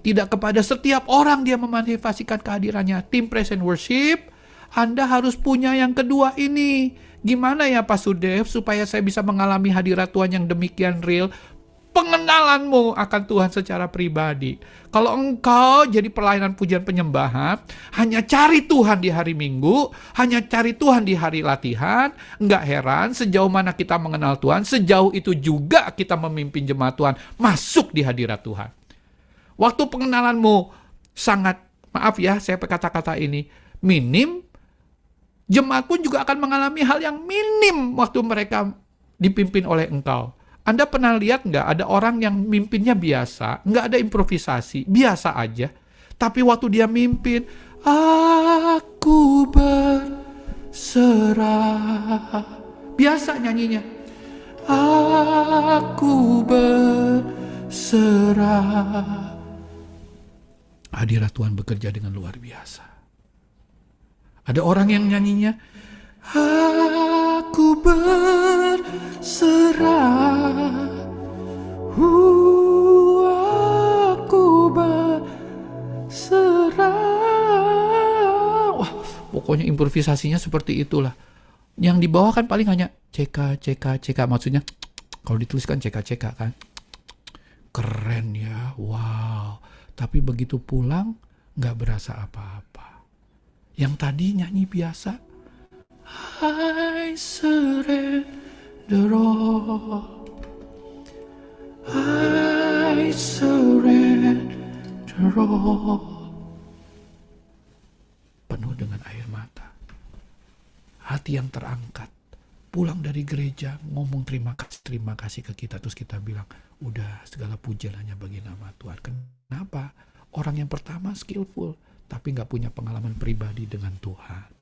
Tidak kepada setiap orang dia memanifestasikan kehadirannya. Tim Praise and Worship, Anda harus punya yang kedua ini. Gimana ya Pak Sudev supaya saya bisa mengalami hadirat Tuhan yang demikian real? Pengenalanmu akan Tuhan secara pribadi. Kalau engkau jadi pelayanan pujian penyembahan, hanya cari Tuhan di hari Minggu, hanya cari Tuhan di hari latihan, enggak heran sejauh mana kita mengenal Tuhan, sejauh itu juga kita memimpin jemaat Tuhan masuk di hadirat Tuhan. Waktu pengenalanmu sangat, maaf ya saya kata-kata ini, minim, jemaat pun juga akan mengalami hal yang minim waktu mereka dipimpin oleh engkau. Anda pernah lihat nggak ada orang yang mimpinnya biasa, nggak ada improvisasi, biasa aja. Tapi waktu dia mimpin, aku berserah. Biasa nyanyinya. Aku berserah. Hadirat Tuhan bekerja dengan luar biasa. Ada orang yang nyanyinya, Aku berserah, aku berserah. Wah, pokoknya improvisasinya seperti itulah. Yang di bawah kan paling hanya CK, maksudnya kalau dituliskan CK kan. Keren ya, wow. Tapi begitu pulang nggak berasa apa-apa. Yang tadi nyanyi biasa, I surrender all, I surrender all. Penuh dengan air mata, hati yang terangkat. Pulang dari gereja ngomong terima kasih ke kita, terus kita bilang udah, segala pujian hanya bagi nama Tuhan. Kenapa? Orang yang pertama skillful tapi nggak punya pengalaman pribadi dengan Tuhan.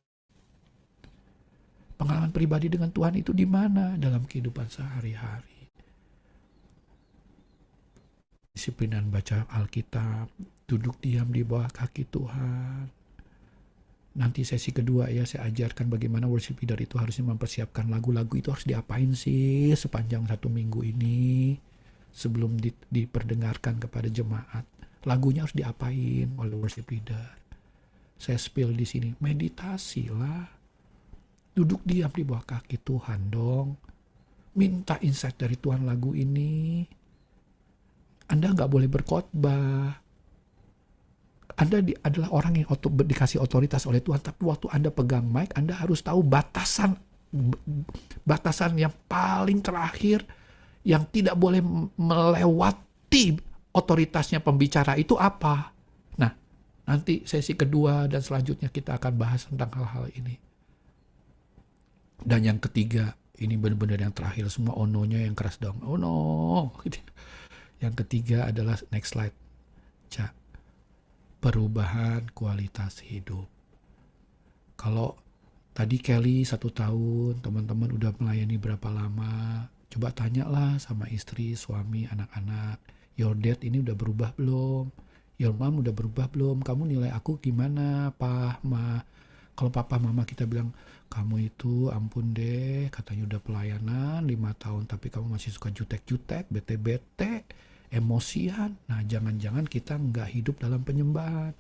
Pengalaman pribadi dengan Tuhan itu di mana? Dalam kehidupan sehari-hari. Disiplinan baca Alkitab, duduk diam di bawah kaki Tuhan. Nanti sesi kedua ya, saya ajarkan bagaimana worship leader itu harusnya mempersiapkan lagu-lagu itu harus diapain sih sepanjang 1 minggu ini sebelum diperdengarkan kepada jemaat. Lagunya harus diapain oleh worship leader. Saya spill di sini, meditasi lah. Duduk diam di bawah kaki Tuhan dong. Minta insight dari Tuhan lagu ini. Anda nggak boleh berkhotbah. Anda adalah orang yang dikasih otoritas oleh Tuhan, tapi waktu Anda pegang mic, Anda harus tahu batasan yang paling terakhir yang tidak boleh melewati otoritasnya pembicara itu apa. Nah, nanti sesi kedua dan selanjutnya kita akan bahas tentang hal-hal ini. Dan yang ketiga, ini benar-benar yang terakhir, semua ononya yang keras dong. Oh no. Yang ketiga adalah next slide. Perubahan kualitas hidup. Kalau tadi Kelly 1 tahun, teman-teman udah melayani berapa lama? Coba tanyalah sama istri, suami, anak-anak. Your dad ini udah berubah belum? Your mom udah berubah belum? Kamu nilai aku gimana, Pak, Ma? Kalau papa mama kita bilang, kamu itu ampun deh, katanya udah pelayanan 5 tahun, tapi kamu masih suka jutek-jutek, bete-bete, emosian. Nah, jangan-jangan kita nggak hidup dalam penyembahan.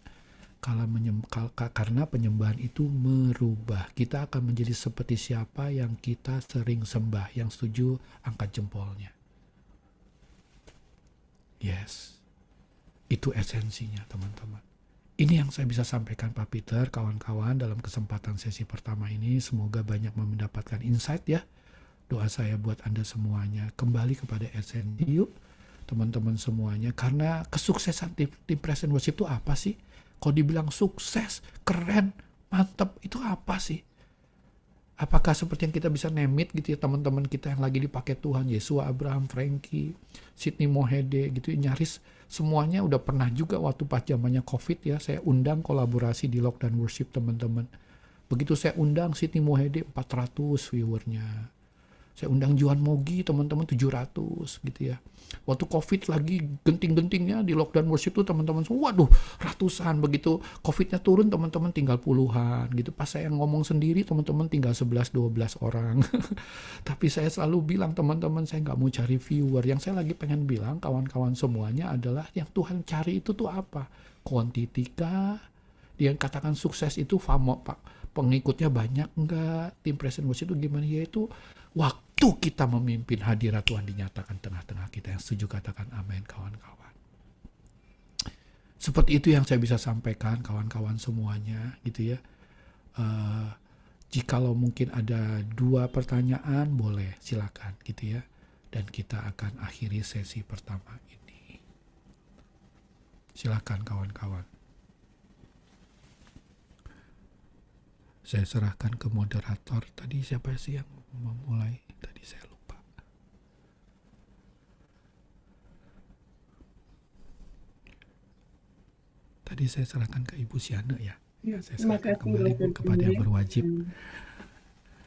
Karena penyembahan itu merubah. Kita akan menjadi seperti siapa yang kita sering sembah. Yang setuju, angkat jempolnya. Yes. Itu esensinya, teman-teman. Ini yang saya bisa sampaikan Pak Peter, kawan-kawan, dalam kesempatan sesi pertama ini. Semoga banyak mendapatkan insight ya. Doa saya buat Anda semuanya. Kembali kepada esensi yuk. Teman-teman semuanya, karena kesuksesan tim Present Worship itu apa sih? Kalau dibilang sukses, keren, mantap, itu apa sih? Apakah seperti yang kita bisa name it gitu ya, teman-teman kita yang lagi dipakai Tuhan, Yesua, Abraham, Frankie, Sydney Mohede gitu ya, nyaris semuanya udah pernah juga waktu pas zamannya COVID ya, saya undang kolaborasi di Lockdown Worship teman-teman. Begitu saya undang Sydney Mohede 400 viewernya. Saya undang Juan Mogi, teman-teman 700 gitu ya. Waktu COVID lagi genting-gentingnya di Lockdown Worship tuh teman-teman, waduh ratusan. Begitu COVID-nya turun teman-teman tinggal puluhan gitu. Pas saya ngomong sendiri teman-teman tinggal 11-12 orang. Tapi saya selalu bilang teman-teman, saya nggak mau cari viewer. Yang saya lagi pengen bilang kawan-kawan semuanya adalah yang Tuhan cari itu tuh apa? Kuantitika. Dia katakan sukses itu pengikutnya banyak enggak? Tim Present Worship itu gimana? Yaitu waktu kita memimpin hadirat Tuhan dinyatakan tengah-tengah kita. Yang setuju katakan amin, kawan-kawan. Seperti itu yang saya bisa sampaikan kawan-kawan semuanya gitu ya. Jikalau mungkin ada 2 pertanyaan boleh silakan gitu ya. Dan kita akan akhiri sesi pertama ini. Silakan kawan-kawan. Saya serahkan ke moderator. Tadi siapa sih yang memulai? Tadi saya lupa. Tadi saya serahkan ke Ibu Siana ya. Ya, saya serahkan kembali kepada yang berwajib.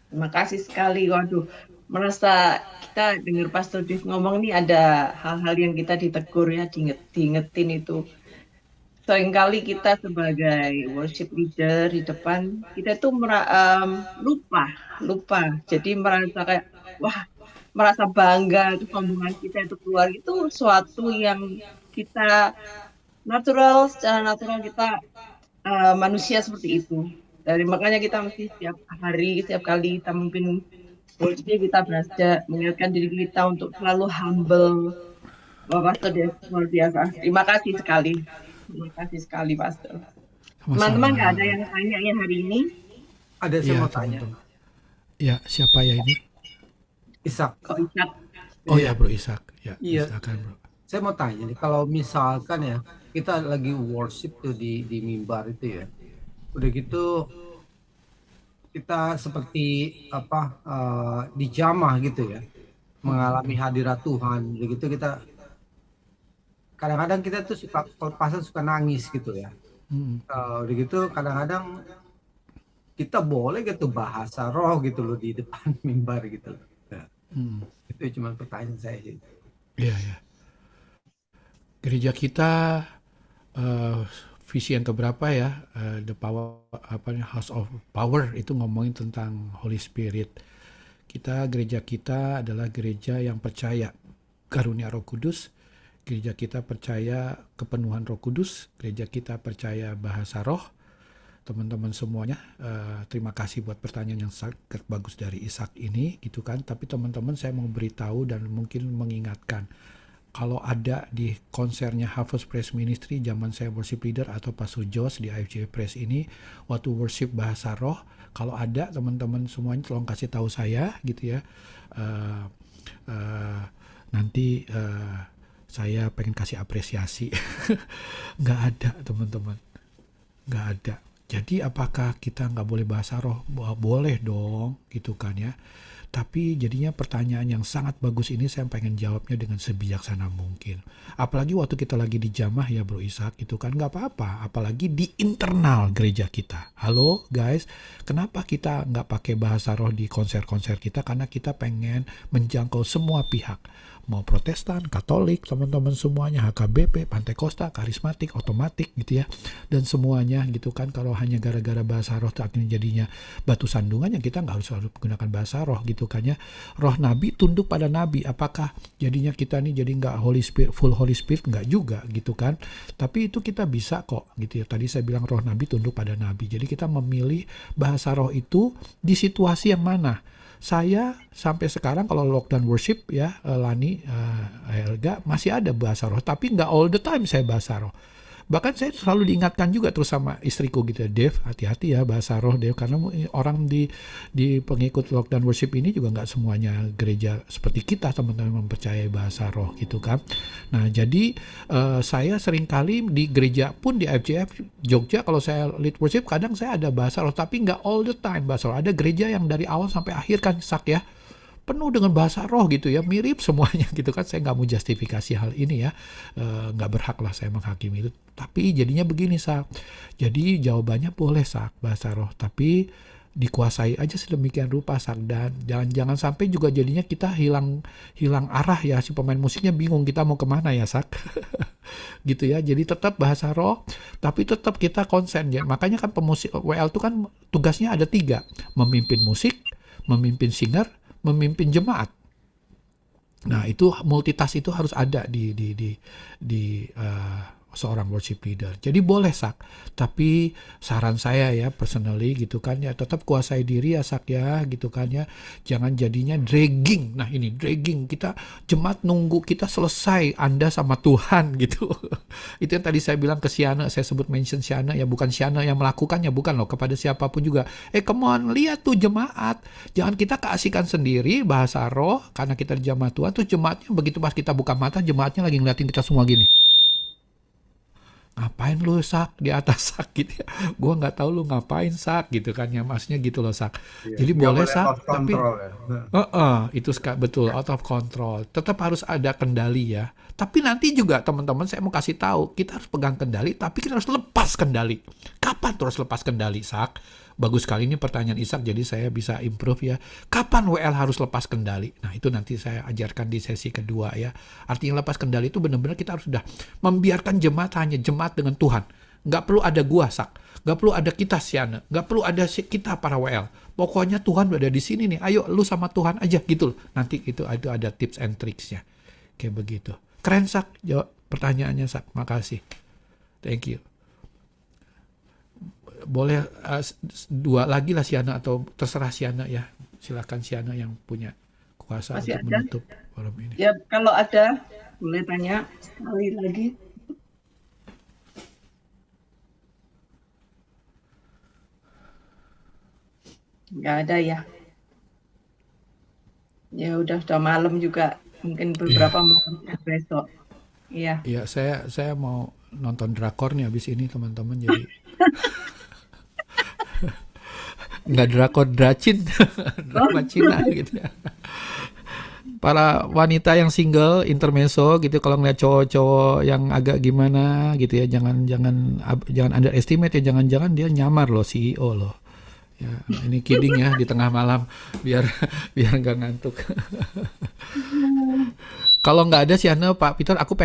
Terima kasih sekali. Waduh, merasa kita dengar Pastor Dave ngomong nih ada hal-hal yang kita ditegur ya, diingetin itu. seringkali kita sebagai worship leader di depan, kita itu lupa. Jadi merasa kayak, wah, merasa bangga, kesombongan kita itu keluar. Itu suatu yang kita secara natural kita manusia seperti itu. Makanya kita mesti setiap kali kita memimpin worship, kita belajar mengingatkan diri kita untuk selalu humble. Pastor Dev, luar biasa. Terima kasih sekali, Pastor. Teman-teman nggak ada yang tanya ya hari ini? Ada saya mau tanya. Ya, siapa ya ini? Ishak. Ishak. Oh ya, Bro Ishak. Ya, iya. Silakan, Bro. Saya mau tanya nih, kalau misalkan ya kita lagi worship tuh di mimbar itu ya, udah gitu kita seperti dijamah gitu ya, mengalami hadirat Tuhan, udah gitu kita kadang-kadang kita tuh suka nangis gitu ya. Udah gitu kadang-kadang kita boleh gitu bahasa roh gitu loh di depan mimbar gitu. Itu cuma pertanyaan saya sih. Iya. Gereja kita visi yang keberapa ya? The Power House of Power itu ngomongin tentang Holy Spirit. Gereja kita adalah gereja yang percaya karunia Roh Kudus. Gereja kita percaya kepenuhan Roh Kudus, gereja kita percaya bahasa roh. Teman-teman semuanya, terima kasih buat pertanyaan yang sangat bagus dari Ishak ini, gitu kan. Tapi teman-teman, saya mau beritahu dan mungkin mengingatkan, kalau ada di konsernya Harvest Praise Ministry zaman saya worship leader atau Pastor Jos di AFJ Praise ini, waktu worship bahasa roh, kalau ada teman-teman semuanya tolong kasih tahu saya, gitu ya. Nanti saya pengen kasih apresiasi. Nggak ada, teman-teman. Nggak ada. Jadi apakah kita nggak boleh bahasa roh? Boleh dong, gitu kan ya. Tapi jadinya pertanyaan yang sangat bagus ini saya pengen jawabnya dengan sebijaksana mungkin. Apalagi waktu kita lagi di jamah ya Bro Ishak, itu kan nggak apa-apa. Apalagi di internal gereja kita. Halo guys, kenapa kita nggak pakai bahasa roh di konser-konser kita? Karena kita pengen menjangkau semua pihak. Mau Protestan, Katolik, teman-teman semuanya, HKBP, Pantekosta, Karismatik, Otomatik gitu ya. Dan semuanya gitu kan, kalau hanya gara-gara bahasa roh akhirnya jadinya batu sandungan, ya kita nggak harus selalu menggunakan bahasa roh gitu kan ya. Roh Nabi tunduk pada Nabi, apakah jadinya kita nih jadi nggak full Holy Spirit? Nggak juga gitu kan. Tapi itu kita bisa kok gitu ya. Tadi saya bilang roh Nabi tunduk pada Nabi. Jadi kita memilih bahasa roh itu di situasi yang mana. Saya sampai sekarang kalau lockdown worship ya, Lani, Helga, masih ada bahasa roh. Tapi nggak all the time saya bahasa roh. Bahkan saya selalu diingatkan juga terus sama istriku gitu, Dev, hati-hati ya bahasa roh, Dev. Karena orang di pengikut lockdown worship ini juga nggak semuanya gereja seperti kita, teman-teman, mempercayai bahasa roh gitu kan. Nah, jadi saya seringkali di gereja pun di FJF Jogja, kalau saya lead worship, kadang saya ada bahasa roh. Tapi nggak all the time bahasa roh. Ada gereja yang dari awal sampai akhir kan, Sak ya, penuh dengan bahasa roh gitu ya, mirip semuanya gitu kan. Saya nggak mau justifikasi hal ini ya, nggak berhak lah saya menghakimi itu. Tapi jadinya begini Sak, jadi jawabannya boleh Sak bahasa roh, tapi dikuasai aja sedemikian rupa Sak. Dan jangan sampai juga jadinya kita hilang arah ya, si pemain musiknya bingung kita mau kemana ya Sak. Gitu ya. Jadi tetap bahasa roh, tapi tetap kita konsen ya. Makanya kan pemusik WL itu kan tugasnya ada 3, memimpin musik, memimpin singer, memimpin jemaat. Nah, itu multitask itu harus ada di seorang worship leader. Jadi boleh Sak, tapi saran saya ya personally gitu kan ya, tetap kuasai diri ya Sak ya gitu kan ya. Jangan jadinya dragging. Nah, ini dragging, kita jemaat nunggu kita selesai Anda sama Tuhan gitu. Itu yang tadi saya bilang ke Siana, saya sebut mention Siana ya, bukan Siana yang melakukannya, bukan loh, kepada siapapun juga. Come on, lihat tuh jemaat. Jangan kita keasikan sendiri bahasa roh karena kita di jemaat Tuhan, tuh jemaatnya begitu pas kita buka mata, jemaatnya lagi ngeliatin kita semua gini. Ngapain lu Sak di atas Sak gitu ya. Gue nggak tahu lu ngapain Sak gitu kan ya, maksudnya gitu loh Sak. Jadi boleh Sak, tapi itu betul out of control. Tetap harus ada kendali ya. Tapi nanti juga teman-teman saya mau kasih tahu, kita harus pegang kendali, tapi kita harus lepas kendali. Kapan tuh harus lepas kendali Sak? Bagus sekali ini pertanyaan Ishak, jadi saya bisa improve ya. Kapan WL harus lepas kendali? Nah, itu nanti saya ajarkan di sesi kedua ya. Artinya lepas kendali itu benar-benar kita harus sudah membiarkan jemaat hanya jemaat dengan Tuhan. Nggak perlu ada gua, Sak. Nggak perlu ada kita, Siana. Nggak perlu ada kita para WL. Pokoknya Tuhan udah ada di sini nih. Ayo lu sama Tuhan aja gitu loh. Nanti itu ada tips and tricksnya. Kayak begitu. Keren, Sak. Jawab pertanyaannya, Sak. Makasih. Thank you. Boleh 2 lagi lah Siana, atau terserah Siana ya. Silakan Siana yang punya kuasa Masih untuk ada? menutup forum ini. Ya, kalau ada boleh tanya sekali lagi. Nggak ada ya. Ya udah malam juga. Mungkin beberapa mau kerja besok. Iya. Iya, saya mau nonton drakor nih habis ini teman-teman, jadi nggak drakor, dracin, drama Cina gitu ya. Para wanita yang single, intermezzo gitu, kalau ngeliat cowok-cowok yang agak gimana gitu ya, jangan underestimate ya, jangan-jangan dia nyamar loh, CEO loh. Ya, ini kidding ya, di tengah malam biar nggak ngantuk. Kalau nggak ada Siana, Pak Peter, aku pengen